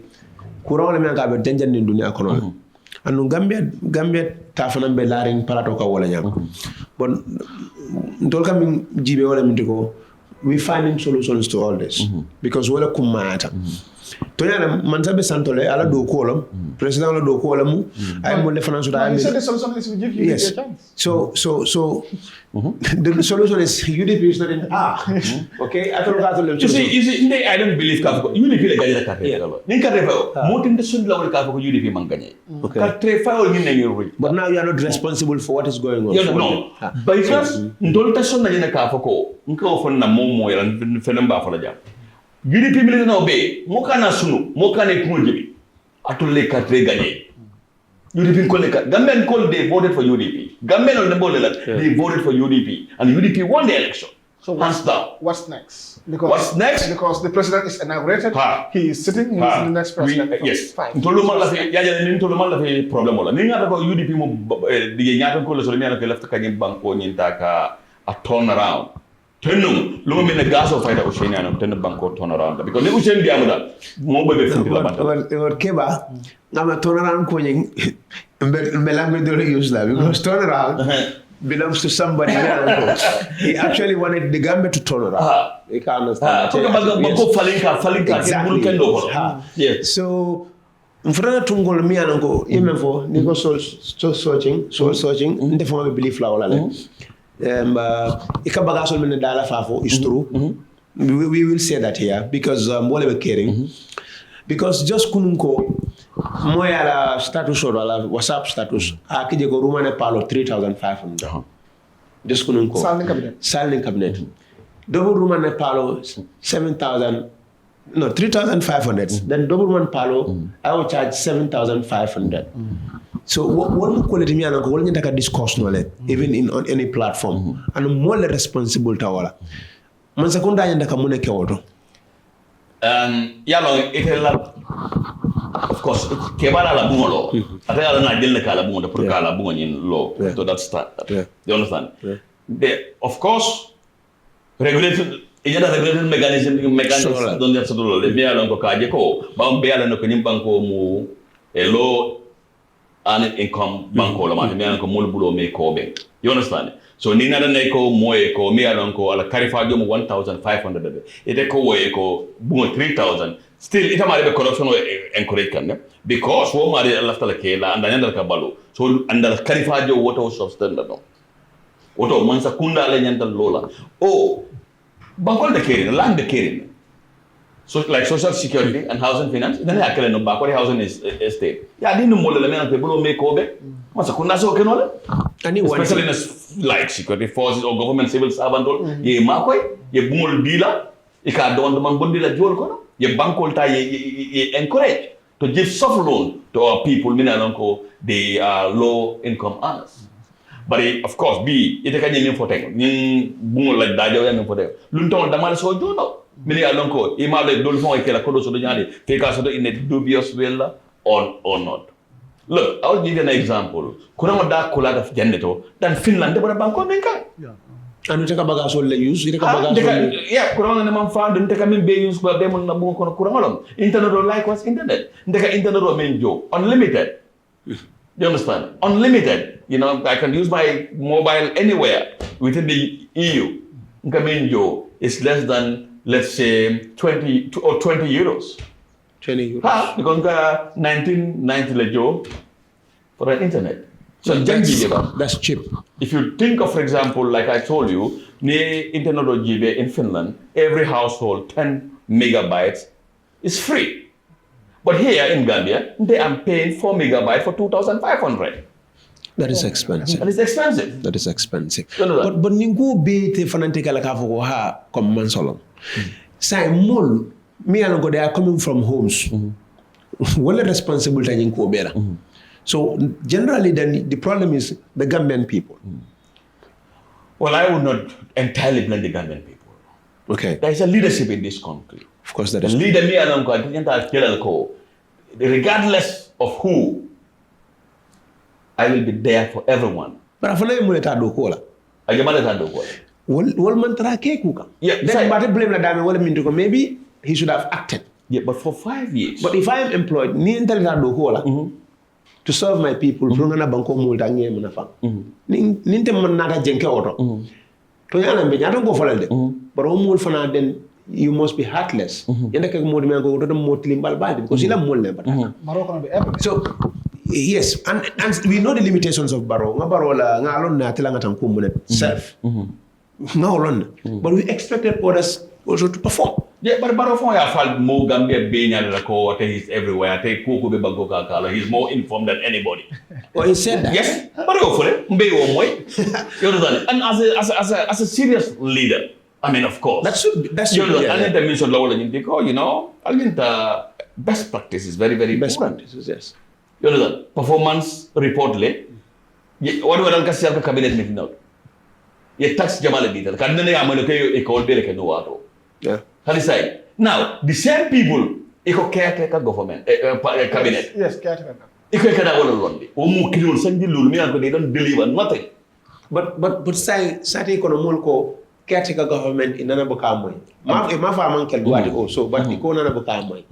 Speaker 1: courant le mi ga be denjan ni dunia kono anu Gambia ta fana be laring palato ka wala nyam bon ndol kam jibe wala mi diko we finding solutions to all this because wala kumata to yana man sabe santole ala do kolam president la do kolamu ay mo le finance da
Speaker 3: he said the solution is we give you
Speaker 1: yes
Speaker 3: a chance.
Speaker 1: so the solution is UDP is not in okay I thought that
Speaker 2: you see I don't believe ka ko UDP le gagne ka nin ka refa mo tin de sun la wala ka ko UDP man gagne ka tre fa wol ni ngi
Speaker 1: but now you are not responsible for what is going on
Speaker 2: no because ndol ta sun na ni ka fa ko nko fon na momo ya fenen ba fa la jam UDP mi no be mo kana sunu mo kana ko jibi atulle ka tre gagne UDP ko le ka Gambian call they voted for UDP Gambian on the board they voted for UDP and UDP won the election
Speaker 3: So
Speaker 2: hands down.
Speaker 3: What's next? Because
Speaker 2: What's next?
Speaker 3: Because the president is inaugurated. He is sitting. He is the next president.
Speaker 2: Yes.
Speaker 3: Fine.
Speaker 2: Ntoluman la fi ya ni ntoluman la fi problem wala. Ni ngata ko UDP mo di nyata ko le so mi ana ko left ka ni banko ni taka a turn around. Tenum lo mi ne gas of fight o sheni ana ten banko turn around because ni usen di amada mo bebe fi la banta.
Speaker 1: Or keba ngama turn around ko ni mbelango do use that because turn around belongs to somebody else. He actually wanted the Gambia to turn around. You can understand. Exactly. Yes. So, mfrana tungol mi anango imefo niko soul searching ndefo ma believe la wala le. Ikabaga sol men dala fafo is true. We will say that here because wale be caring. Because just kununko moya la status or la WhatsApp status akije ko rumane palo 3,500 just kununko salning cabinet double rumane palo 3,500 then double one palo I will charge 7,500 so one quality me anako wala nyaka discourse no le even on any platform and more responsible tawala man sekunda nyanda kamune kewoto
Speaker 2: yalo itela of course kebala la bungolo atela na jelle kala bungo pour kala bungo nyin lo to that start you understand of course regulated mechanism don't have to do le me alon ko kaje ko ba be ala no ko nyim banko mu e low earning income banko la ma me alon ko mul bulo me ko be you understand so ni nada ne ko moye ko mi alon ko ala karifa jomu 1,500 ite ko woye ko bungo 3,000 still ita mari be corruption encourage kan because wo mari Allah tala ke la anda nyandal ka balu so andal karifa jo woto substance no woto man sa kunda le nyandal lola bankol de kering land de kering so like social security and housing finance then akele no bakori housing estate ya dinu mole le men pe bulo me ko be masa kunda so ke no le especially in like security forces or government civil servant ye makoy ye bungol dila ika don man bondila jol ko ye bankol ta ye encourage to give soft loan to our people minanonko they are low income earners but of course ite kanye ni fotek ni bungol la dajo ya ni fotek lunton damal so jono mini alonko imale dol fon e kala kodo so do nyade te ka so do in a dubious way or not. Look, I'll give you an example. Kurama da kula da janneto dan Finland de bana banko men kan anu teka baga sol le use ite ka baga sol yeah kurama ne man fa dun teka min be use ko demon na bu ko kurama lom internet like was internet ndeka internet ro men jo unlimited you understand unlimited you know I can use my mobile anywhere within the EU nka men jo is less than let's say 20 euros
Speaker 1: 20 euros
Speaker 2: because 1990 le jo for an internet. So
Speaker 1: that's cheap.
Speaker 2: If you think of, for example, like I told you, internet in Finland, every household 10 megabytes is free. But here in Gambia, they are paying 4 megabytes for 2,500.
Speaker 1: That is expensive.
Speaker 2: That is expensive.
Speaker 1: That is expensive.
Speaker 2: But
Speaker 1: ningu be te fanante kala ka foko ha comme mansolon. Say mol me and go they are coming from homes. What responsible ta ningu bera. So generally, then the problem is the Gambian people.
Speaker 2: Well, I would not entirely blame the Gambian people.
Speaker 1: Okay.
Speaker 2: There is a leadership in this country.
Speaker 1: Of course, there is.
Speaker 2: The leader, me alone, regardless of who, I will be there for everyone.
Speaker 1: But I feel like muleta do kola.
Speaker 2: Ajamala do kola.
Speaker 1: Wal mantra ke kuka.
Speaker 2: Yeah.
Speaker 1: Then but blame la dame wala mintu ko maybe he should have acted.
Speaker 2: Yeah, but for 5 years.
Speaker 1: But if I am employed, ni internet do kola. To serve my people, prongana banko multa ngem na fa. Ninte man nata jenke oto. To yana be nyato go falande. But o mul fana den you must be heartless. Yenda kay modi me ko to motli mbal baldi because ila molle batata.
Speaker 3: Morocco be epic.
Speaker 1: So yes, and we know the limitations of Barrow. Nga Barrow la nga alon na tila nga tan kumune self. Nga alon. But we expected others also to perform.
Speaker 2: Yeah, but Barrow ya fal mo Gambia being la ko he's everywhere. Koko be bago kala. He's more informed than anybody.
Speaker 1: Well, he said that.
Speaker 2: Yes, Barrow for it. Mbe wo moy. You understand? And as a serious leader, I mean, of course.
Speaker 1: That should be.
Speaker 2: You know, I mentioned law you know, I mean the best practice is very, very
Speaker 1: Best
Speaker 2: important.
Speaker 1: practices, yes.
Speaker 2: You know that performance report le. What we kasi ang cabinet meeting now. Ye tax jamale detail. Kanina ya mo kayo ikaw bere ka no wato.
Speaker 1: Yeah.
Speaker 2: Say now the same people iko caretaker government cabinet.
Speaker 3: Yes, caretaker.
Speaker 2: Iko kada wala londi. O mo kilol sanji lulu mi ko they don't deliver nothing.
Speaker 1: But say kono mol ko caretaker government in nana bukamoy. Ma fa man kel duati also but ko nana bukamoy.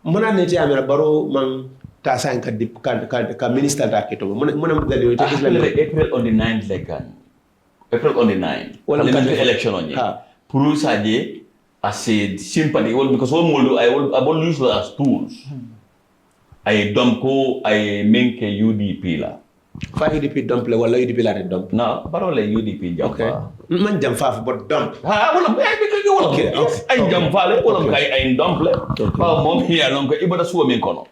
Speaker 1: Mona ne ti amera baro man ta san ka minister da keto mona gali
Speaker 2: April on the 9th lekan. April on the 9th. Parliamentary election on ye. Puru saje as a sympathy because all moldu I will use as tools. I dump ko I make a UDP la.
Speaker 1: Fa UDP dump le wala UDP la dump.
Speaker 2: No, baro le UDP jump.
Speaker 1: Okay. Man jump fa but dump.
Speaker 2: Wala because you wala.
Speaker 1: Okay.
Speaker 2: I jump fa le wala I dump le. Pa mom here long ko ibada suwa min kono.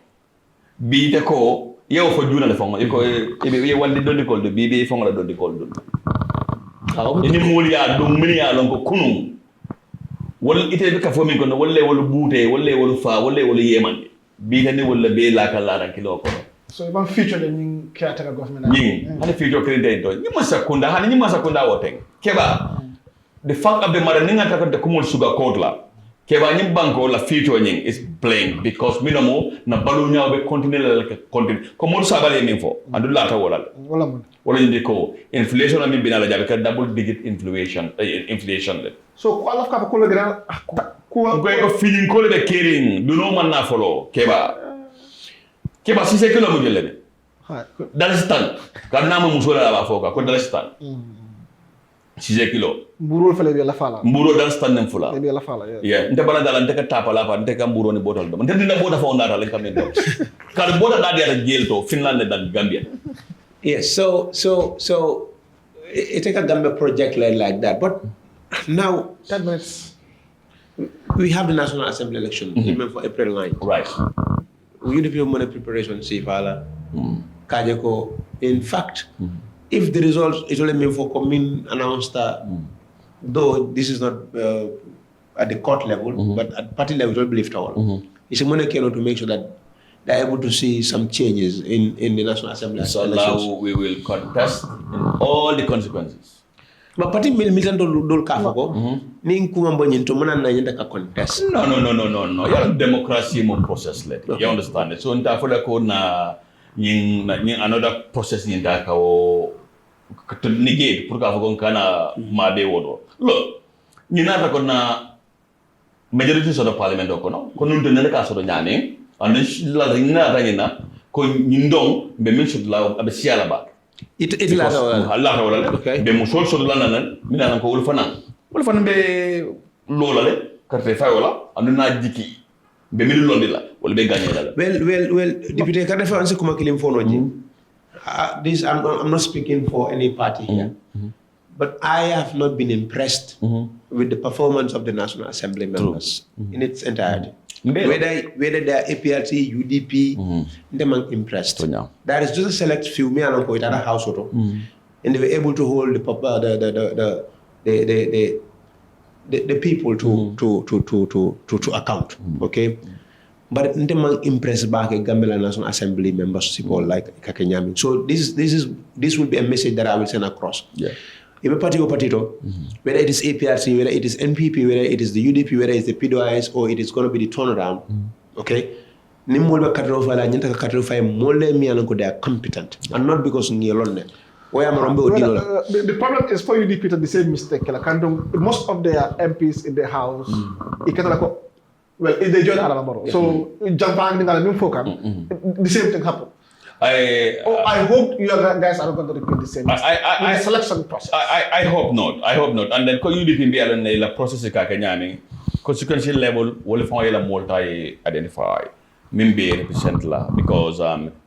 Speaker 2: Bi te ko yew fo juna le fongo ko e wande dondi kol do bi fongo la dondi kol do. Ini mulia dum minia long ko kunu. Wala ite be ka fo min kono wala buute wala fa wala yemande. Bi tani wala be la ka la kilo ko.
Speaker 3: So even future the new caretaker government.
Speaker 2: Hani future credit to. Ni masa kunda woteng. Keba. The fact of the matter ninga taka de kumul sugar coat la. Keba ni banko la future nying is playing because minamo na balu nyaaw be continue la continue. Ko mo sabale min fo. Andu lata wala.
Speaker 3: Wala mun.
Speaker 2: Wala ndi ko inflation ami binala jabe ka double digit inflation le.
Speaker 3: So ko alaf ka ko le gra
Speaker 2: ko feeling ko le be caring do no man na follow Keba 6 kilo mu jelle de Dalstan kan na mu musola la ba foka ko Dalstan 6 kilo
Speaker 3: mburo fele be la fala
Speaker 2: mburo Dalstan nem fula
Speaker 3: be la fala
Speaker 2: yeah nte bala dala nte ka tapala fa nte ka mburo ni botol do nte dina bota fa ondata la kam do kal bota da dia jail to Finland dan Gambia.
Speaker 1: Yes, so it take a Gambia project like that, but now
Speaker 3: 10 minutes
Speaker 1: we have the National Assembly election even for April 9th.
Speaker 2: Right.
Speaker 1: We need to money preparation see fala Kajako. In fact, if the results is only meant for coming announced though this is not at the court level, but at party level it will be lifted all. It's a money cannot to make sure that they're able to see some changes in the National Assembly.
Speaker 2: So now we will contest in all the consequences.
Speaker 1: But party militant dol kafa ko ni kuma mbonyin to mona na yenda ka contest.
Speaker 2: No. Your democracy mo process let. You understand it. So nta foda ko na yin another process yin ta ka o to negate pour ka ko kana ma be wodo. Look, ni na ta ko na majority so the parliament ko no. Ko nun to ne ka so do nyame. Ande la ringa ta nyina ko nyindong be min should la abe siala ba.
Speaker 1: It Allah
Speaker 2: wala
Speaker 1: okay
Speaker 2: be musol so la nan mina ko wul fanan be lola le carte fay wala andu na jiki be min londi la wala be gagné la
Speaker 1: well député carte fay on se kuma kilim fono ji this I'm not speaking for any party here but I have not been impressed with the performance of the National Assembly members in its entirety. Whether they are APRT, UDP, them are impressed. There is just a select few me and in other house and they were able to hold the people to account. Okay, but them are impressed back in Gambia National Assembly members people like Kakenyami. So this will be a message that I will send across.
Speaker 2: Yeah.
Speaker 1: If a party whether it is APRC, whether it is NPP, whether it is the UDP, whether it's the PDOIS, or it is going to be the turnaround, okay? They are competent, and not because the
Speaker 3: problem is for UDP to the same mistake. Most of their MPs in the house, well, they join Adama Barrow. So, the same thing happened. I hope you guys are going to repeat the same mistake with the selection process.
Speaker 2: I hope not. I hope not. And then ko UDP be alone la process ka nyami consequential level will find la multi identify member represent la because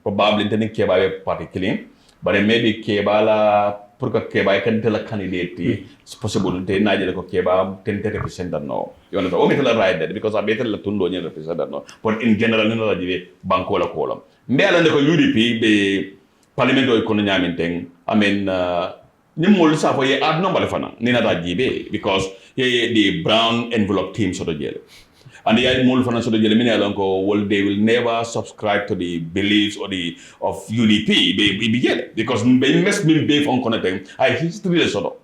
Speaker 2: probably then keba party killing but maybe keba la pour que keba kan tell candidate it's possible te najele ko keba 10-30% no you know o metal right that because I better la tundo ni represent no but in general no la jibe banko la kolam mbe alone ko UDP be parliament o ko nyaminteng I mean ni mol sa fo ye ad no bale fana ni na jibe because the brown envelope team sort of jail and the mol fana sort of jail mini alon ko they will never subscribe to the beliefs or the of UDP be jail because they must be on connecting I history sort of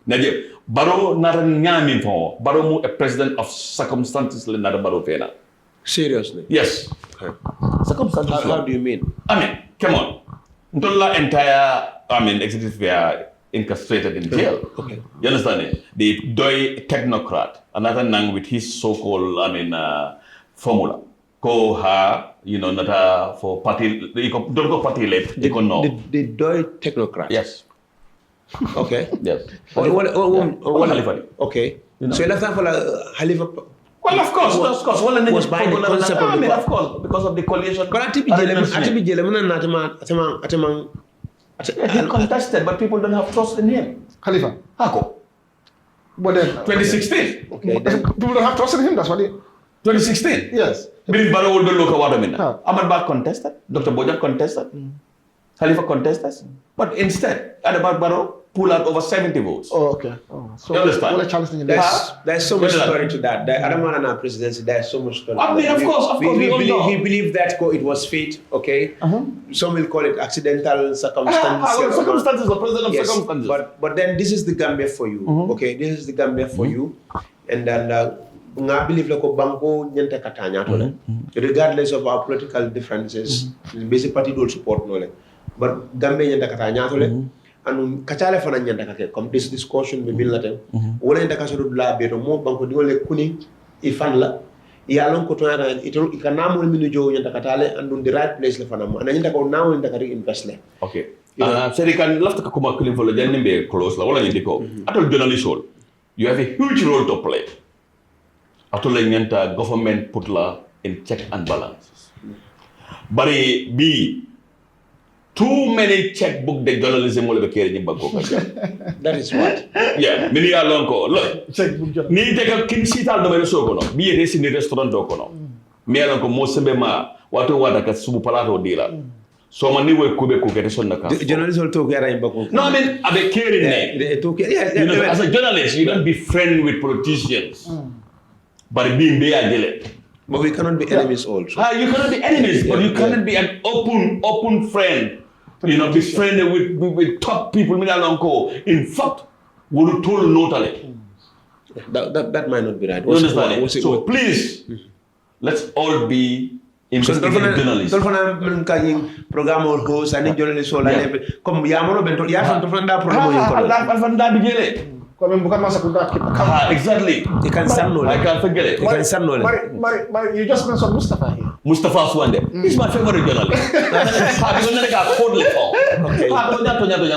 Speaker 2: na je baro na nyami fo baro mu a president of circumstances le na baro fena
Speaker 1: Seriously?
Speaker 2: yes circumstances
Speaker 1: How do you mean?
Speaker 2: I mean come on ntolla entire executive were incarcerated in jail.
Speaker 1: Okay.
Speaker 2: You understand it? The Doi technocrat, another nang with his so-called, formula. Ko ha, not for party, don't go party late, they can know.
Speaker 1: The Doi technocrat?
Speaker 2: Yes.
Speaker 1: Okay.
Speaker 2: Yes.
Speaker 1: Halifa. Okay. So left time for Halifa.
Speaker 2: Well, of course.
Speaker 1: Was by the concept of the
Speaker 2: of course, because of the coalition.
Speaker 1: But Atibi Jele,
Speaker 2: he contested, but people don't have trust in him.
Speaker 3: Khalifa.
Speaker 2: Hako.
Speaker 3: But then
Speaker 2: 2016.
Speaker 1: Okay.
Speaker 3: People don't have trust in him. That's what it.
Speaker 2: 2016.
Speaker 3: Yes.
Speaker 2: Bill Barrow will look at what Ahmad Bah contested. Dr. Bojang contested. Khalifa contested. But instead, Ahmad Barrow pulled out over 70 votes.
Speaker 3: Oh, okay. So
Speaker 2: you understand?
Speaker 3: what a challenge in
Speaker 1: There's so much story to that. I don't want to presidency. There's so much story.
Speaker 2: I mean, of course,
Speaker 1: we believe that it was fate. Okay. Some will call it accidental circumstances.
Speaker 2: Circumstances, the president of circumstances.
Speaker 1: But then this is the Gambia for you. Okay. This is the Gambia for you, and then. I believe like banko nyente katanya to regardless of our political differences basic party don't support no but Gambia nyente katanya to and kachale fana nyente kake comme this discussion be bilate wala nyente kaso la beto mo banko di wala kuni ifan la ya lon ko to yana ito ikanamo minu jo nyente katale and the right place la fana mo and nyente ko now nyente kari invest le
Speaker 2: okay seri kan lafta ka kuma kulim folo janni be close la wala nyente ko atol journalist role you have a huge role to play. The government put law in check and balances. But too many checkbook the journalism will be carrying in Bangkok.
Speaker 1: That is what?
Speaker 2: Yeah, many are long call. Look,
Speaker 3: checkbook journalism.
Speaker 2: Need take a kinshita no many so kono. Be a race in the restaurant dokono. Me along ko mosembe ma watu wada ka subu palato dila. So many will kube kugete son na ka.
Speaker 1: Journalists will talk in Bangkok.
Speaker 2: No, I mean abe caring name.
Speaker 1: They talk. Yes.
Speaker 2: As a journalist, you don't be friend with politicians. But being there,
Speaker 1: but we cannot be enemies also.
Speaker 2: You cannot be enemies, but you cannot be an open friend. Be friendly with top people. In fact, we will told notally.
Speaker 1: That might not be right.
Speaker 2: You understand? So please, let's all be investigative journalists.
Speaker 1: Program or host and journalists all come Yamoro Bento program.
Speaker 2: Exactly.
Speaker 1: You can stand
Speaker 2: I can't forget it.
Speaker 1: You can stand
Speaker 3: Mari, you just mentioned Mustafa here.
Speaker 2: Mustafa Swande. He's my favorite journalist.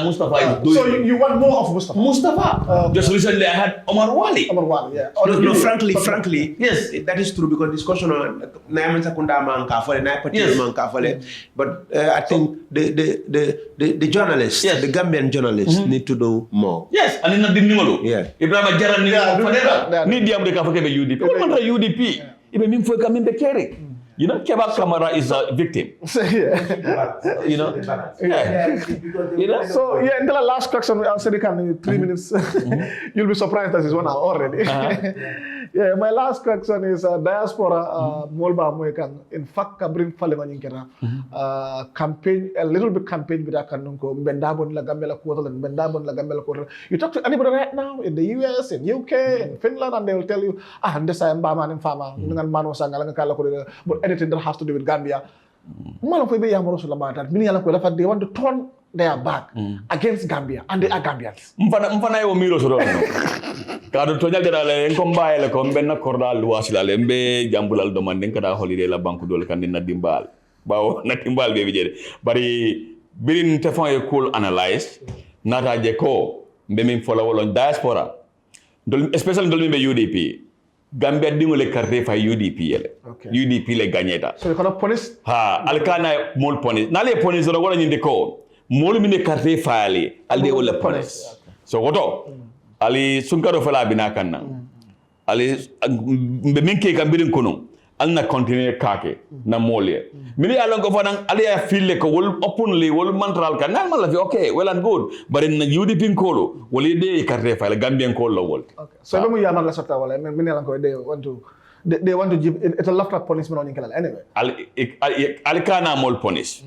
Speaker 2: Mustafa is doing.
Speaker 3: So you want more of Mustafa?
Speaker 2: Mustafa. Just recently I had Omar Wali.
Speaker 3: Yeah.
Speaker 1: No, frankly,
Speaker 2: yes,
Speaker 1: that is true because discussion on Naiman Sakunda Mankafale, Naipati Mankafale. But I think the journalists, the Gambian journalists, need to do more.
Speaker 2: Yes, and in the
Speaker 1: yeah.
Speaker 2: Ibrahim Jaran ni dia mereka pakai UDP. What about UDP? Ibe mim foi kami bekeri. You know, Keba Kamara is a victim. You know?
Speaker 3: So, yeah, until the last question, I'll say in 3 minutes. You'll be surprised that it's 1 hour already. Yeah, my last question is diaspora Molba Moekan. In fact, bring Falemanikera campaign, a little bit campaign with Akanunko, Bendabon La Gambela Quarter and Bendabon La Gambela Quarter. You talk to anybody right now in the US, in UK, in Finland, and they will tell you, and this I am Baman and Fama, but anything that has to do with Gambia. They want to turn their back against Gambia, and they are Gambians.
Speaker 2: Mfana yo miro soro. Kado tonya dera le enkomba ele kombe na korda luas la lembe jambulal do manden kada holiday la banku dol kan na dimbal. bawo na timbal be jere bari birin tefon e cool analyze nata je ko be min fola wolon diaspora especially ndol be UDP Gambia dingole carte fa UDP ele UDP le gagneta
Speaker 3: so kono police
Speaker 2: ha alkana mol police na le police ro wala nyinde ko mol mi ne carte faali alde wala police so woto ali sunkaro fala bina kanna ali be min ke gambirin kono alna continuer kake na molye mini alon ko fanan ali ya fille ko wol openly wol mantral kan nan mala fi okay well and good but in UDP kolo wol de carte faali Gambian ko lo wol
Speaker 3: okay so be mu yamal la sota wala mini alon ko they want to give it a lot of punishment on Inkalal anyway.
Speaker 2: Ali kana mol punish.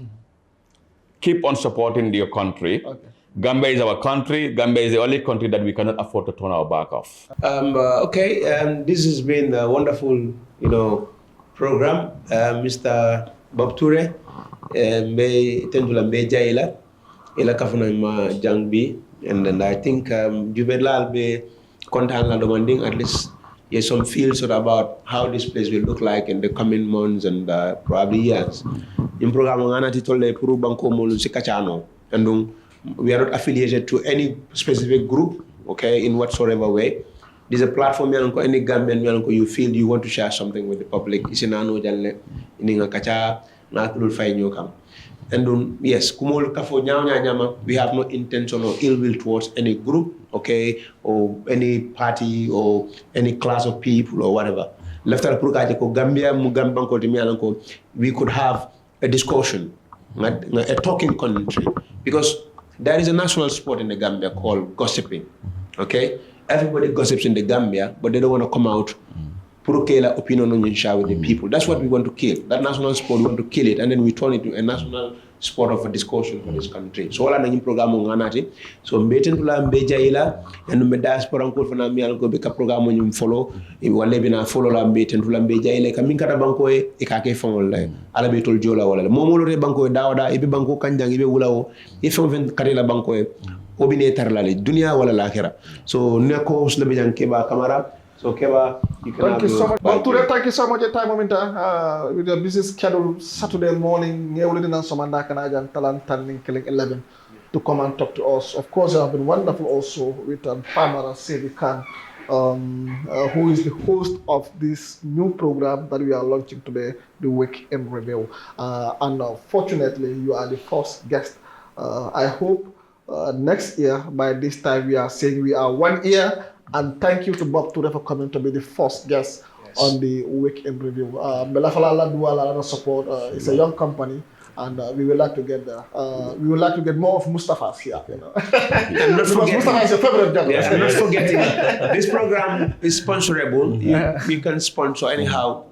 Speaker 2: Keep on supporting your country.
Speaker 3: Okay.
Speaker 2: Gambia is our country. Gambia is the only country that we cannot afford to turn our back off.
Speaker 1: Okay, this has been a wonderful, program. Mr. Bob Toure, may tendula may jaila, ila kafuna ma jangbi, and then I think Jubelal be content la demanding at least. Yes, some feels about how this place will look like in the coming months and probably years. In program ngana titole puru banko molu sikachano, and we are not affiliated to any specific group, okay, in whatsoever way. There's a platform yanko any Gambian yanko you feel you want to share something with the public. Isinano jalle ininga kacha na tulul fay nyokam. And yes, kumol kafo nyama, we have no intention or ill will towards any group, okay, or any party or any class of people or whatever. Left al purkaje ko Gambia mugambang ko timialanko, we could have a discussion, a talking country, because there is a national sport in the Gambia called gossiping, okay? Everybody gossips in the Gambia, but they don't want to come out. Purukela opinion on share with the people. That's what we want to kill. That national sport, we want to kill it, and then we turn it to a national sport of a discussion for this country. So all our program on Ganati. So mbeten tula mbeja ila, and me diaspora uncle for na mi algo beka program on you follow. If we live in a follow la mbeten tula mbeja ila. Kamin kata banko e ikake fong la. Ala betol jola wala. Momolo re banko e dawda. Ibe banko kanjang ibe wula o. Ife ven karela banko e. Obine tarlale. Dunia wala lakera. So neko usle bejang keba kamera. So Keba, you can
Speaker 3: thank you so much. Well, today, thank you so much for your time, Mominta. With your busy schedule, Saturday morning, Killing 11 to come and talk to us. Of course, you have been wonderful also with Pamara Sevi Khan, who is the host of this new program that we are launching today, the Weekend Review. And fortunately, you are the first guest. I hope next year, by this time, we are saying we are 1 year. And thank you to Bob Toure for coming to be the first guest on the Weekend Review. Belafalala do a lot of support. It's a young company, and we would like to get there. We would like to get more of Mustafa's here.
Speaker 1: And not forgetting,
Speaker 3: Mustafa is your favorite guy.
Speaker 1: Yes, and not forgetting, this program is sponsorable. You can sponsor anyhow.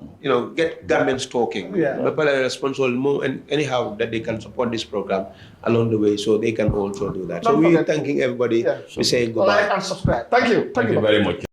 Speaker 1: Get Gambians talking. But sponsor more and anyhow that they can support this program along the way, so they can also do that. So we're thanking everybody. We're saying goodbye.
Speaker 3: Like and subscribe. Thank you.
Speaker 2: Thank you very much.